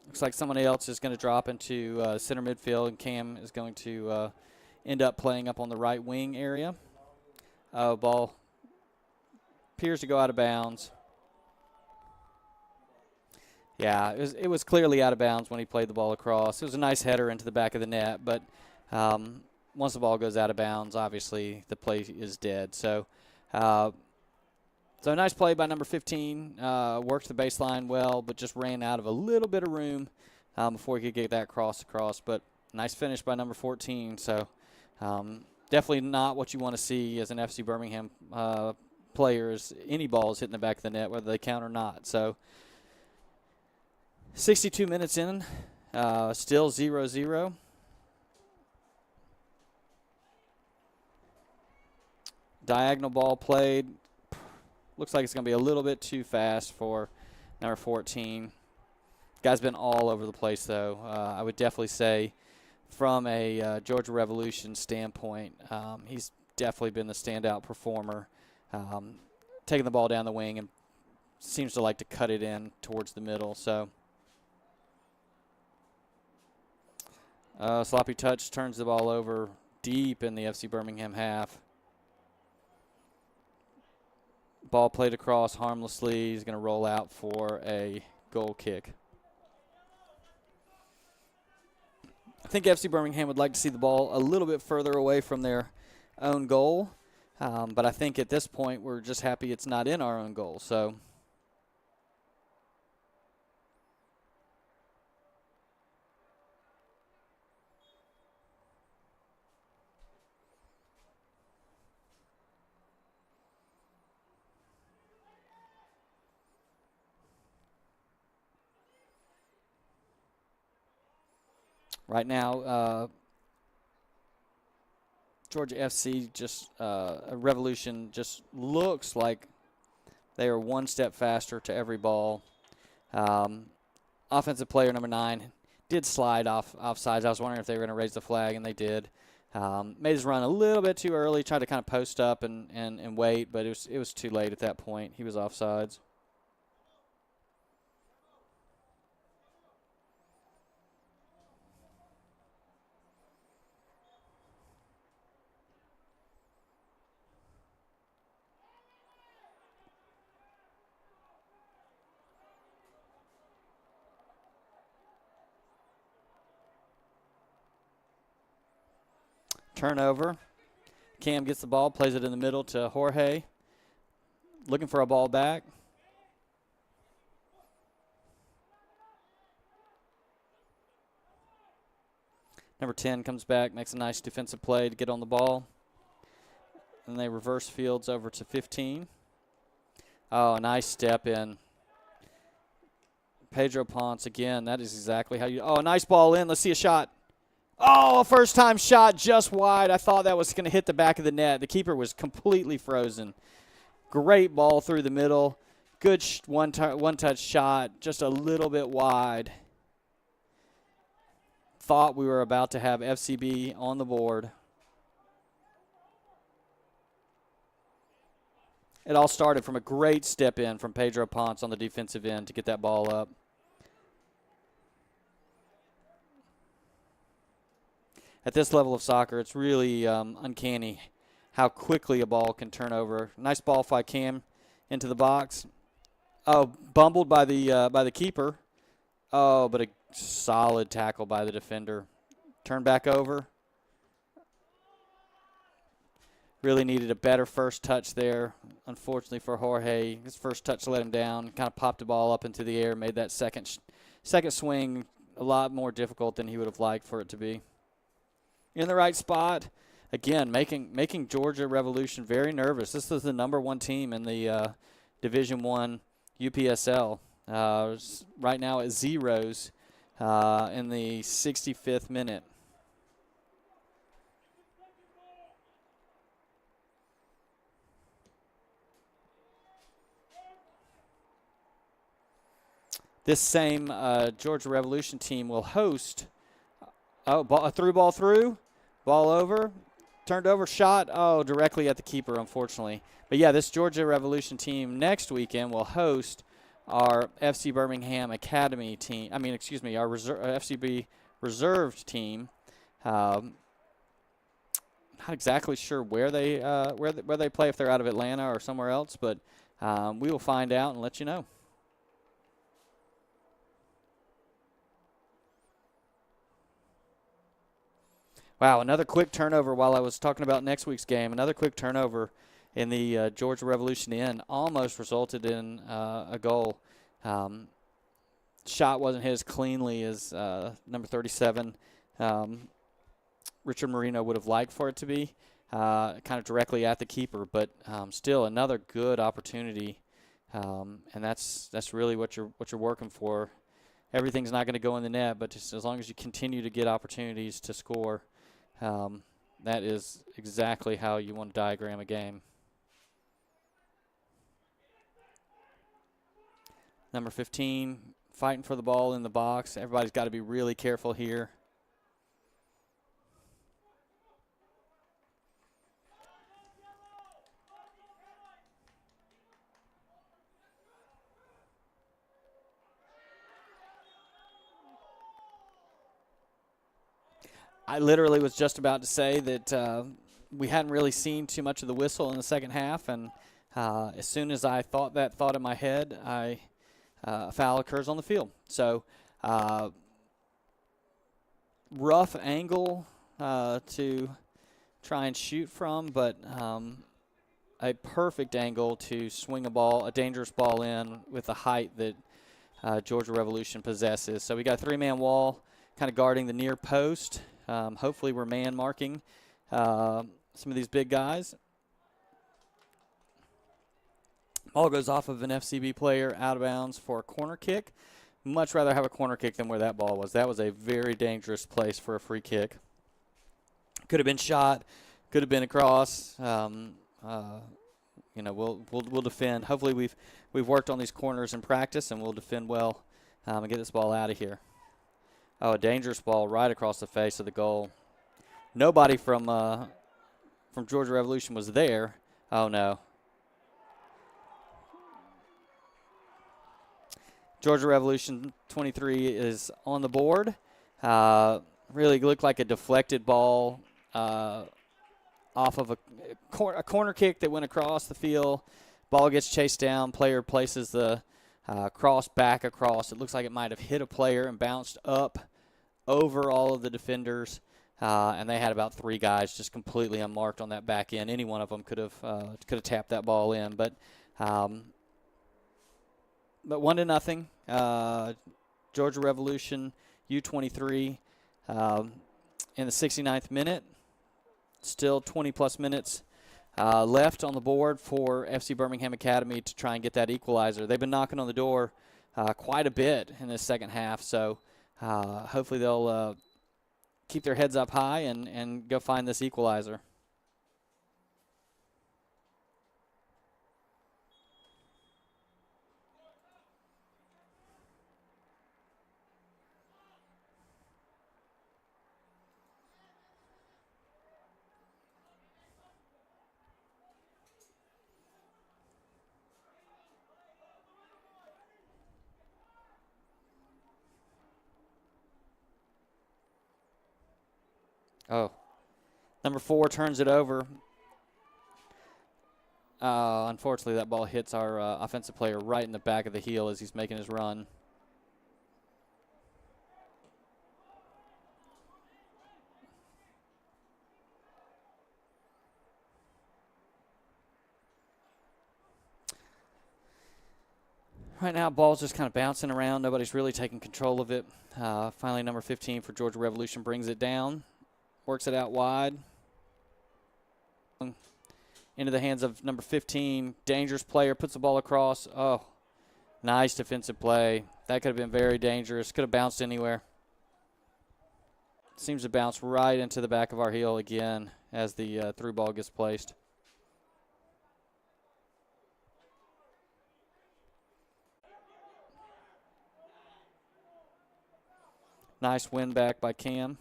Looks like somebody else is going to drop into center midfield, and Cam is going to end up playing up on the right wing area. Ball appears to go out of bounds. Yeah, it was clearly out of bounds when he played the ball across. It was a nice header into the back of the net, but once the ball goes out of bounds, obviously the play is dead. So nice play by number 15. Worked the baseline well, but just ran out of a little bit of room before he could get that cross across. But nice finish by number 14. So definitely not what you want to see as an FC Birmingham player is any balls hitting the back of the net, whether they count or not. So 62 minutes in, still 0-0. Diagonal ball played. Looks like it's going to be a little bit too fast for number 14. Guy's been all over the place, though. I would definitely say from a Georgia Revolution standpoint, he's definitely been the standout performer, taking the ball down the wing and seems to like to cut it in towards the middle. So sloppy touch turns the ball over deep in the FC Birmingham half. Ball played across harmlessly. He's going to roll out for a goal kick. I think FC Birmingham would like to see the ball a little bit further away from their own goal, but I think at this point we're just happy it's not in our own goal. So right now, Georgia FC Revolution just looks like they are one step faster to every ball. Offensive player number 9 did slide offsides. I was wondering if they were going to raise the flag, and they did. Made his run a little bit too early, tried to kind of post up and wait, but it was too late at that point. He was offsides. Turnover. Cam gets the ball, plays it in the middle to Jorge. Looking for a ball back. Number 10 comes back, makes a nice defensive play to get on the ball. And they reverse fields over to 15. Oh, a nice step in. Pedro Ponce again. That is exactly how you. Oh, a nice ball in. Let's see a shot. Oh, a first-time shot just wide. I thought that was going to hit the back of the net. The keeper was completely frozen. Great ball through the middle. Good one-touch shot, just a little bit wide. Thought we were about to have FCB on the board. It all started from a great step in from Pedro Ponce on the defensive end to get that ball up. At this level of soccer, it's really uncanny how quickly a ball can turn over. Nice ball by Cam into the box. Oh, bumbled by the keeper. Oh, but a solid tackle by the defender. Turn back over. Really needed a better first touch there. Unfortunately for Jorge, his first touch let him down. Kind of popped the ball up into the air, made that second swing a lot more difficult than he would have liked for it to be. In the right spot, again, making Georgia Revolution very nervous. This is the number 1 team in the Division I UPSL. Right now at zeros in the 65th minute. This same Georgia Revolution team will host. Oh, a through ball through. Ball over. Turned over shot, directly at the keeper, unfortunately. But, yeah, this Georgia Revolution team next weekend will host our FC Birmingham Academy team. Our FCB reserved team. Not exactly sure where they play, if they're out of Atlanta or somewhere else, but we will find out and let you know. Wow, another quick turnover while I was talking about next week's game. Another quick turnover in the Georgia Revolution end almost resulted in a goal. Shot wasn't hit as cleanly as number 37, Richard Marino, would have liked for it to be, kind of directly at the keeper. But still another good opportunity, and that's really what you're working for. Everything's not going to go in the net, but just as long as you continue to get opportunities to score, that is exactly how you want to diagram a game. Number 15, fighting for the ball in the box. Everybody's got to be really careful here. I literally was just about to say that we hadn't really seen too much of the whistle in the second half, and as soon as I thought that thought in my head, a foul occurs on the field. So rough angle to try and shoot from, but a perfect angle to swing a dangerous ball in with the height that Georgia Revolution possesses. So we got a three-man wall kind of guarding the near post. Hopefully we're man marking some of these big guys. Ball goes off of an FCB player out of bounds for a corner kick. Much rather have a corner kick than where that ball was. That was a very dangerous place for a free kick. Could have been shot, could have been across. We'll defend. Hopefully we've worked on these corners in practice, and we'll defend well and get this ball out of here. Oh, a dangerous ball right across the face of the goal. Nobody from Georgia Revolution was there. Oh, no. Georgia Revolution 23 is on the board. Really looked like a deflected ball off of a corner kick that went across the field. Ball gets chased down. Player places the cross back across. It looks like it might have hit a player and bounced up over all of the defenders. And they had about three guys just completely unmarked on that back end. Any one of them could have tapped that ball in. But 1-0. Georgia Revolution U23 in the 69th minute. Still 20-plus minutes left on the board for FC Birmingham Academy to try and get that equalizer. They've been knocking on the door quite a bit in this second half, so hopefully they'll keep their heads up high and go find this equalizer. Oh, number 4 turns it over. Unfortunately, that ball hits our offensive player right in the back of the heel as he's making his run. Right now, ball's just kind of bouncing around. Nobody's really taking control of it. Finally, number 15 for Georgia Revolution brings it down. Works it out wide. Into the hands of number 15. Dangerous player. Puts the ball across. Oh, nice defensive play. That could have been very dangerous. Could have bounced anywhere. Seems to bounce right into the back of our heel again as the through ball gets placed. Nice win back by Cam.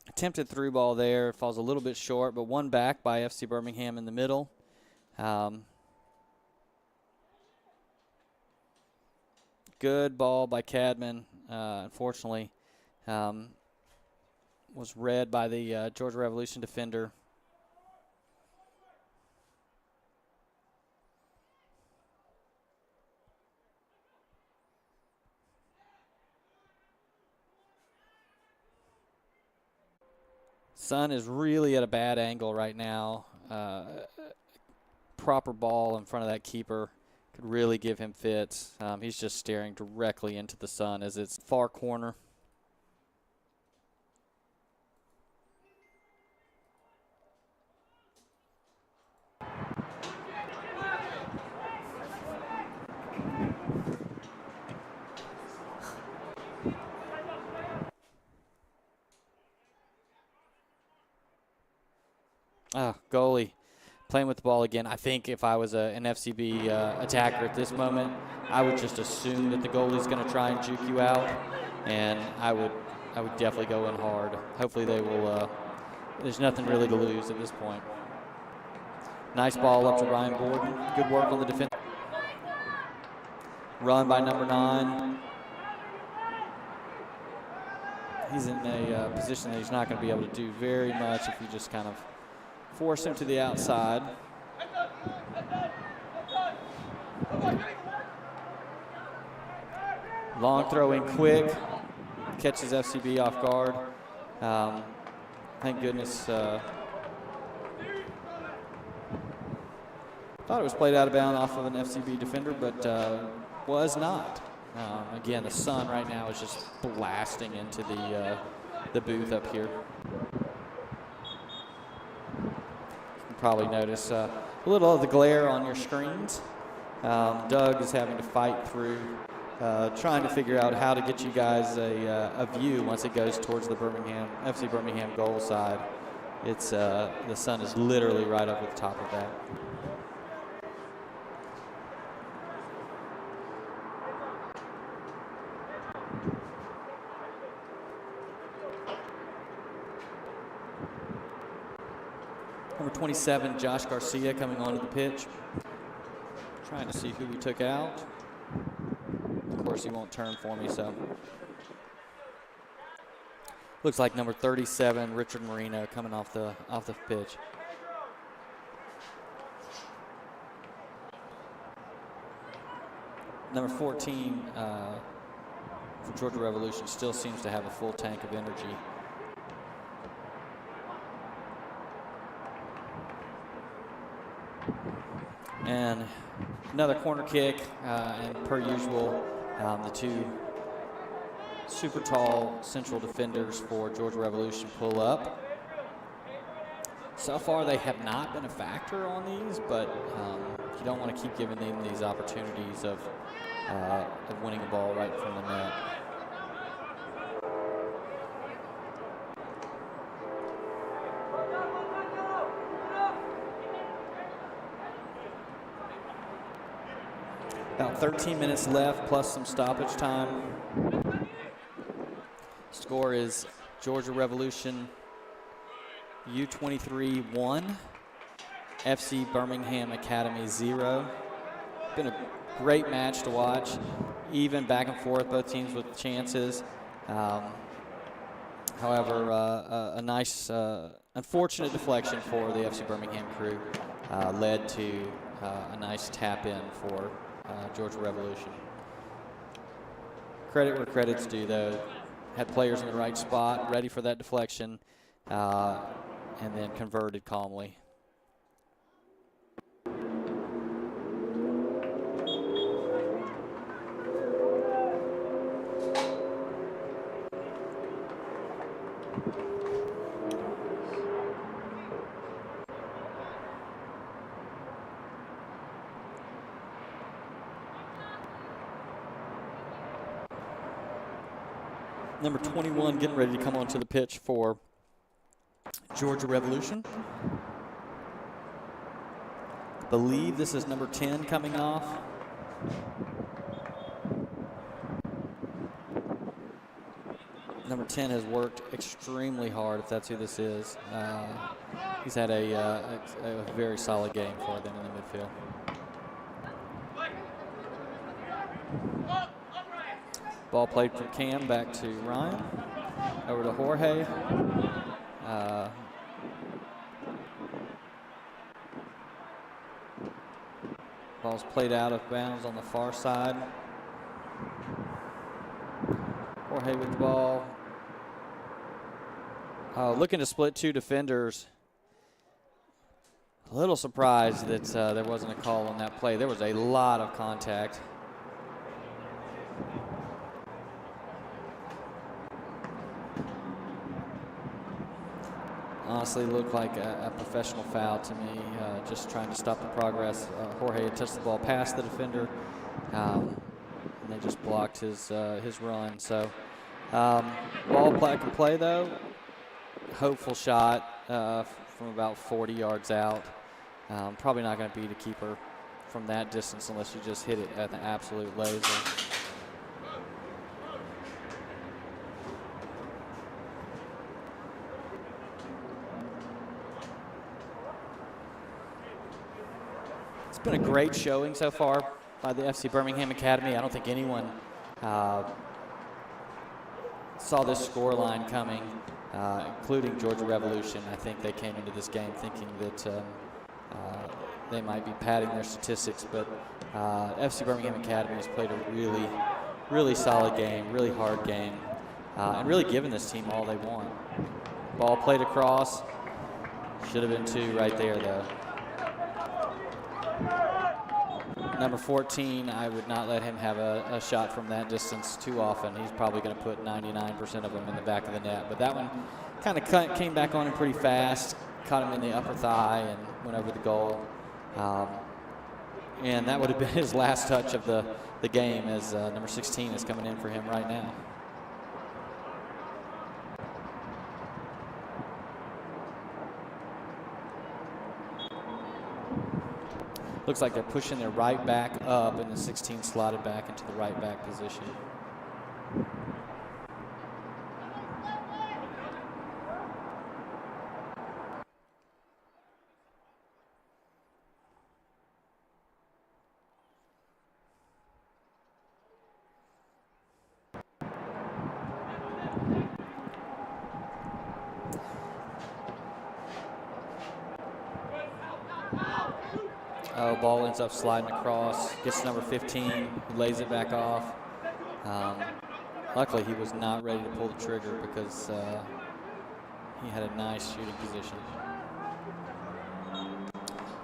Attempted through ball there, falls a little bit short, but one back by FC Birmingham in the middle. Good ball by Cadman. Unfortunately, was read by the Georgia Revolution defender. Sun is really at a bad angle right now. Proper ball in front of that keeper could really give him fits. He's just staring directly into the sun as it's far corner. Goalie playing with the ball again. I think if I was an FCB attacker at this moment, I would just assume that the goalie's going to try and juke you out, and I would definitely go in hard. Hopefully they will. There's nothing really to lose at this point. Nice ball up to Ryan Gordon. Good work on the defense. Run by number 9. He's in a position that he's not going to be able to do very much if you just kind of force him to the outside. Long throw in quick. Catches FCB off guard. Thank goodness. Thought it was played out of bounds off of an FCB defender, but was not. Again, the sun right now is just blasting into the booth up here. Probably notice a little of the glare on your screens. Doug is having to fight through trying to figure out how to get you guys a view once it goes towards the FC Birmingham goal side. It's the sun is literally right up at the top of that. Number 27, Josh Garcia, coming onto the pitch. Trying to see who he took out. Of course, he won't turn for me, so. Looks like number 37, Richard Marino, coming off the pitch. Number 14 for Georgia Revolution still seems to have a full tank of energy. And another corner kick, and per usual, the two super tall central defenders for Georgia Revolution pull up. So far, they have not been a factor on these, but you don't want to keep giving them these opportunities of winning the ball right from the net. About 13 minutes left, plus some stoppage time. Score is Georgia Revolution U23 1, FC Birmingham Academy 0. Been a great match to watch, even back and forth, both teams with chances. However, a nice, unfortunate deflection for the FC Birmingham crew led to a nice tap in for Georgia Revolution. Credit where credit's due, though. Had players in the right spot, ready for that deflection, and then converted calmly. Number 21 getting ready to come onto the pitch for Georgia Revolution. believe this is number 10 coming off. Number 10 has worked extremely hard, if that's who this is. He's had a very solid game for them in the midfield. Ball played from Cam back to Ryan. Over to Jorge. Ball's played out of bounds on the far side. Jorge with the ball. Looking to split two defenders. A little surprised that there wasn't a call on that play. There was a lot of contact. Honestly looked like a professional foul to me, just trying to stop the progress. Jorge had touched the ball past the defender, and they just blocked his run. So ball back in play though. Hopeful shot from about 40 yards out. Probably not going to beat a keeper from that distance unless you just hit it at an absolute laser. It's been a great showing so far by the FC Birmingham Academy. I don't think anyone saw this scoreline coming, including Georgia Revolution. I think they came into this game thinking that they might be padding their statistics, but FC Birmingham Academy has played a really, really solid game, really hard game, and really given this team all they want. Ball played across. Should have been 2 right there, though. Number 14, I would not let him have a shot from that distance too often. He's probably going to put 99% of them in the back of the net. But that one kind of came back on him pretty fast, caught him in the upper thigh and went over the goal. And that would have been his last touch of the game, as number 16 is coming in for him right now. Looks like they're pushing their right back up, and the 16 slotted back into the right back position. Oh, ball ends up sliding across, gets number 15, lays it back off. Luckily, he was not ready to pull the trigger because he had a nice shooting position.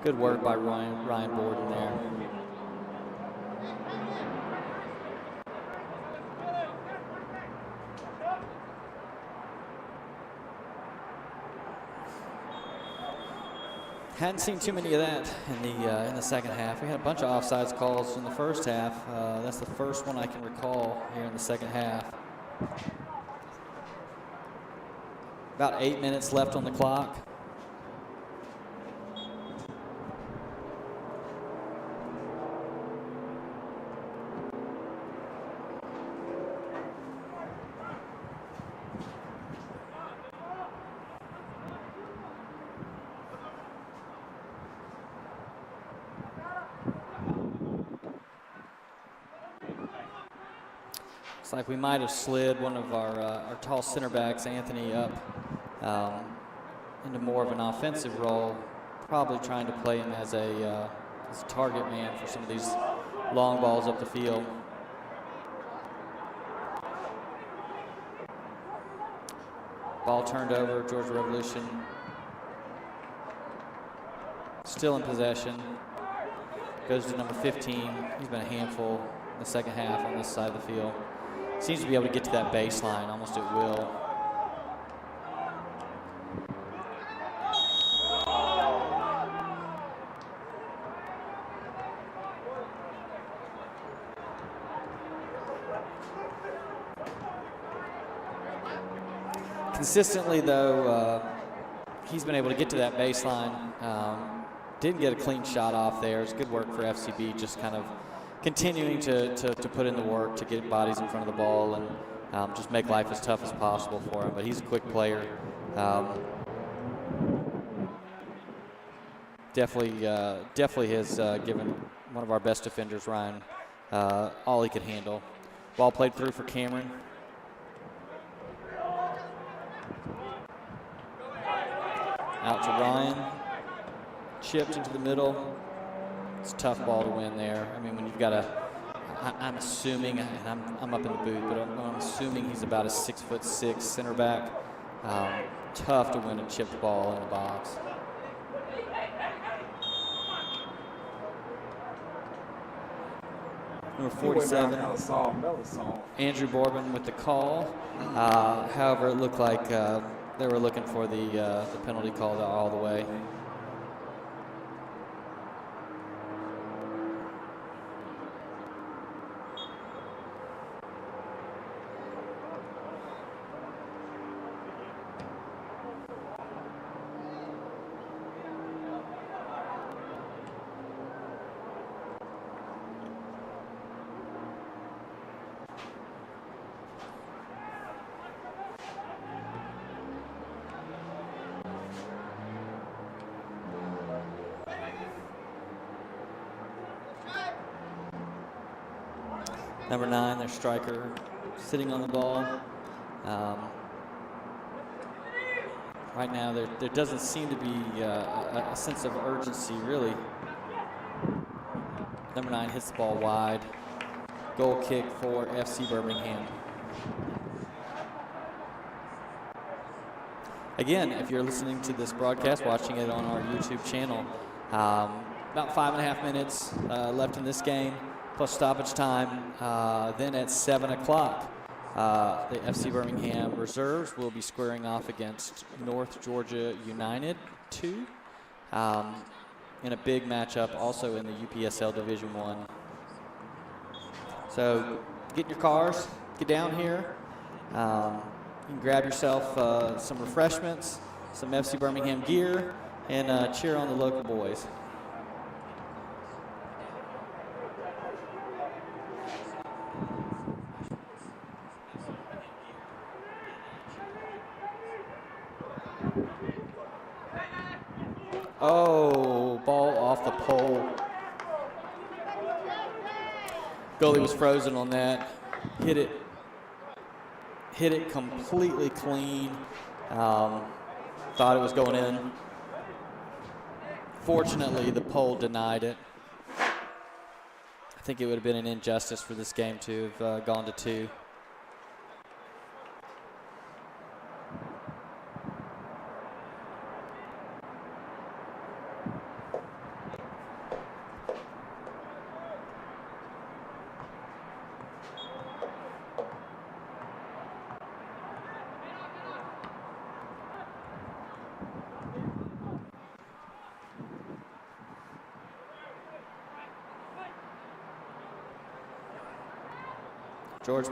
Good work by Ryan Borden there. Hadn't seen too many of that in the second half. We had a bunch of offsides calls in the first half. That's the first one I can recall here in the second half. About 8 minutes left on the clock. Looks like we might have slid one of our tall center backs, Anthony, up into more of an offensive role, probably trying to play him as a target man for some of these long balls up the field. Ball turned over, Georgia Revolution still in possession. Goes to number 15. He's been a handful in the second half on this side of the field. Seems to be able to get to that baseline almost at will. Consistently, though, he's been able to get to that baseline didn't get a clean shot off there. It's good work for FCB, just kind of continuing to put in the work to get bodies in front of the ball and just make life as tough as possible for him. But he's a quick player. Definitely has given one of our best defenders, Ryan, all he could handle. Ball played through for Cameron. Out to Ryan. Chipped into the middle. It's a tough ball to win there. I mean, when you've got I'm assuming, and I'm up in the booth, but I'm assuming he's about a 6'6" center back. Tough to win a chipped ball in the box. Number 47, Andrew Borbin with the call. However, it looked like they were looking for the penalty call all the way. Number 9, their striker, sitting on the ball. Right now, there doesn't seem to be a sense of urgency, really. Number 9 hits the ball wide. Goal kick for FC Birmingham. Again, if you're listening to this broadcast, watching it on our YouTube channel, about 5.5 minutes left in this game, plus stoppage time. Then at 7 o'clock, the FC Birmingham reserves will be squaring off against North Georgia United 2 in a big matchup also in the UPSL Division 1. So get in your cars, get down here. You can grab yourself some refreshments, some FC Birmingham gear, and cheer on the local boys. Oh, ball off the pole. Goalie was frozen on that. Hit it completely clean. Thought it was going in. Fortunately, the pole denied it. I think it would have been an injustice for this game to have gone to 2. Jorge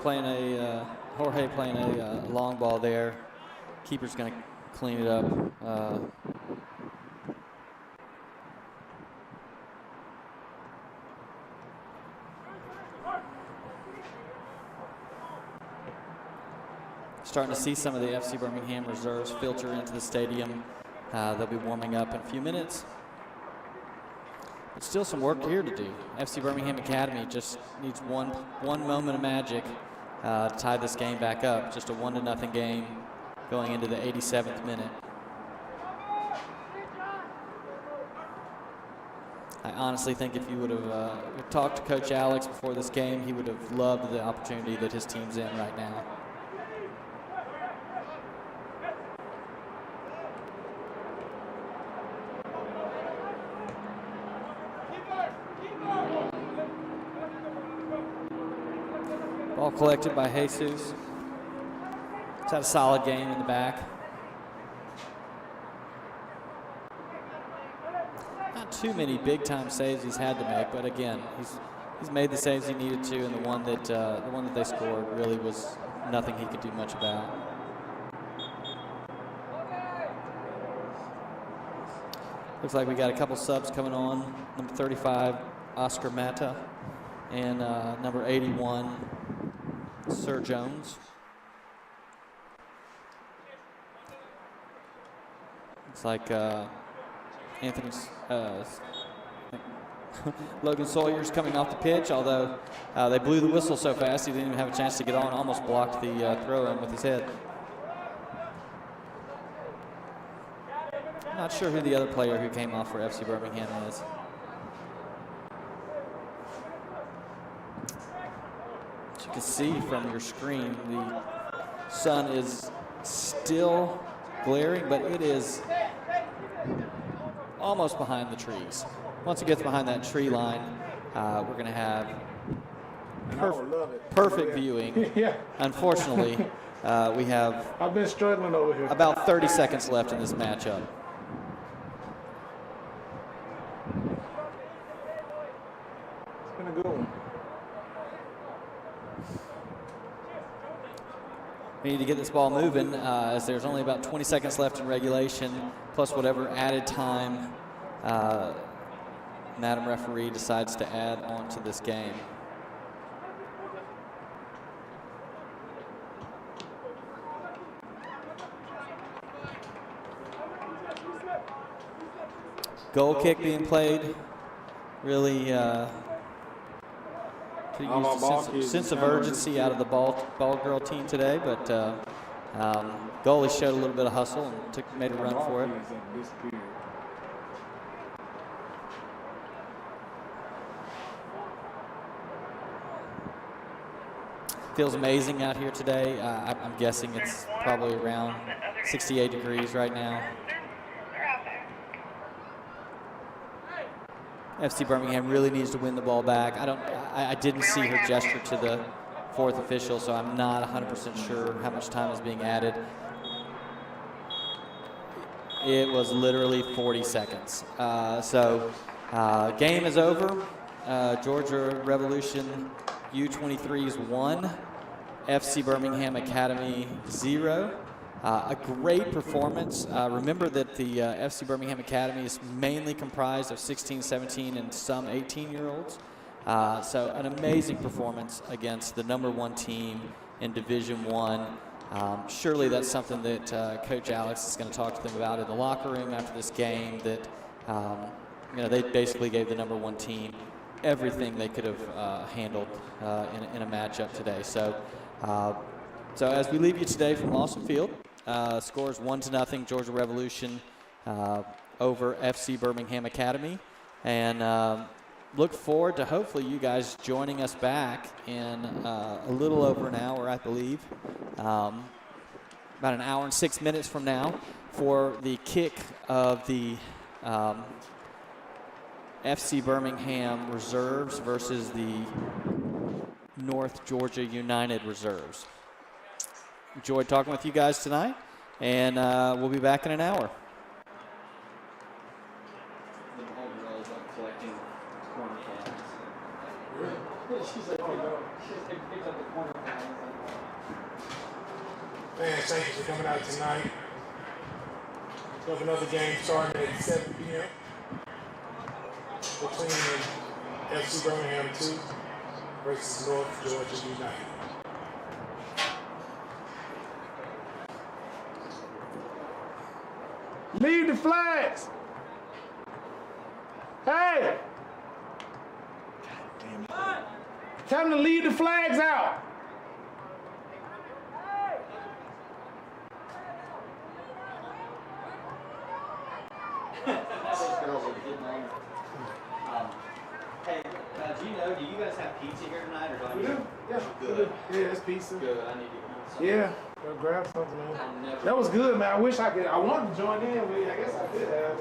playing a long ball there. Keeper's going to clean it up. Starting to see some of the FC Birmingham reserves filter into the stadium. They'll be warming up in a few minutes. But still some work here to do. FC Birmingham Academy just needs one moment of magic to tie this game back up. Just a 1-0 game going into the 87th minute. I honestly think if you would have talked to Coach Alex before this game, he would have loved the opportunity that his team's in right now. Ball collected by Jesus. He's had a solid game in the back. Not too many big-time saves he's had to make, but again, he's made the saves he needed to, and the one that they scored really was nothing he could do much about. Looks like we got a couple subs coming on. Number 35, Oscar Mata, and number 81, Sir Jones. Looks like Anthony's Logan Sawyer's coming off the pitch, although they blew the whistle so fast he didn't even have a chance to get on. Almost blocked the throw-in with his head. Not sure who the other player who came off for FC Birmingham is. As you can see from your screen, the sun is still glaring, but it is almost behind the trees. Once it gets behind that tree line, we're going to have perfect viewing. Yeah. Unfortunately, we have I've been struggling over here. about 30 seconds left in this matchup. It's been a good one. We need to get this ball moving as there's only about 20 seconds left in regulation, plus whatever added time Madam Referee decides to add on to this game. Goal kick being played. Really could use a sense of urgency out of the ball girl team today, but goalie showed a little bit of hustle and made a run for it. Feels amazing out here today. I'm guessing it's probably around 68 degrees right now. FC Birmingham really needs to win the ball back. I didn't see her gesture to the fourth official, so I'm not 100% sure how much time is being added. It was literally 40 seconds. Game is over. Georgia Revolution U23's 1, FC Birmingham Academy 0. A great performance. Remember that the FC Birmingham Academy is mainly comprised of 16, 17, and some 18-year-olds. So an amazing performance against the #1 team in Division I. Surely that's something that Coach Alex is going to talk to them about in the locker room after this game, that they basically gave the #1 team everything they could have handled in a matchup today. So as we leave you today from Lawson Field, scores 1-0 Georgia Revolution over FC Birmingham Academy, and look forward to hopefully you guys joining us back in a little over an hour, I believe, about an hour and 6 minutes from now, for the kick of the FC Birmingham Reserves versus the North Georgia United Reserves. Enjoyed talking with you guys tonight, and we'll be back in an hour. Man, thank you for coming out tonight. We have another game starting at 7 p.m. between FC Birmingham 2 versus North Georgia United. Leave the flags! Hey! God damn it. Tell them to leave the flags out! Hey, do you guys have pizza here tonight, or do I We need do? to? Yeah, Good. Yeah, it's pizza. Good, I need to eat something. Yeah, go grab something, man. That was good, man. I wish I could. I wanted to join in, but I guess I could have.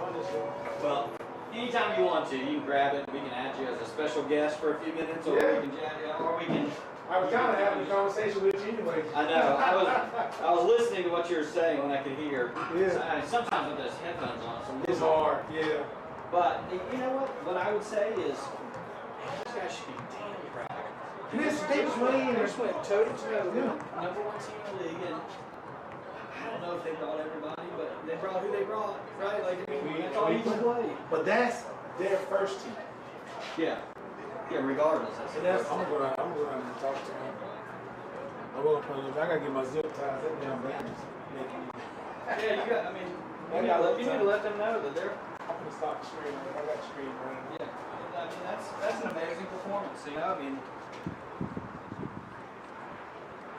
Well, anytime you want to, you can grab it. We can add you as a special guest for a few minutes, or Yeah. we can. I was kind of having a conversation with you anyway. I know. I was listening to what you were saying when I could hear. Yeah. Sometimes with those headphones on, It's hard, yeah. But you know what? What I would say is, those guys should be damn proud. They just went toe to toe. #1 team in the league, and I don't know if they brought everybody, but They brought who they brought, right? Like, I mean, that's all you can play. But that's their first team. Yeah. Yeah, regardless. So that's, I'm gonna go down and talk to them. I'm gonna play them. I gotta get my zip ties. That damn bandage. Yeah, you got, I mean, you need to let them know that they're. I'm gonna stop the screen. I got the screen running. Yeah. I mean, that's an amazing performance, you know? I mean,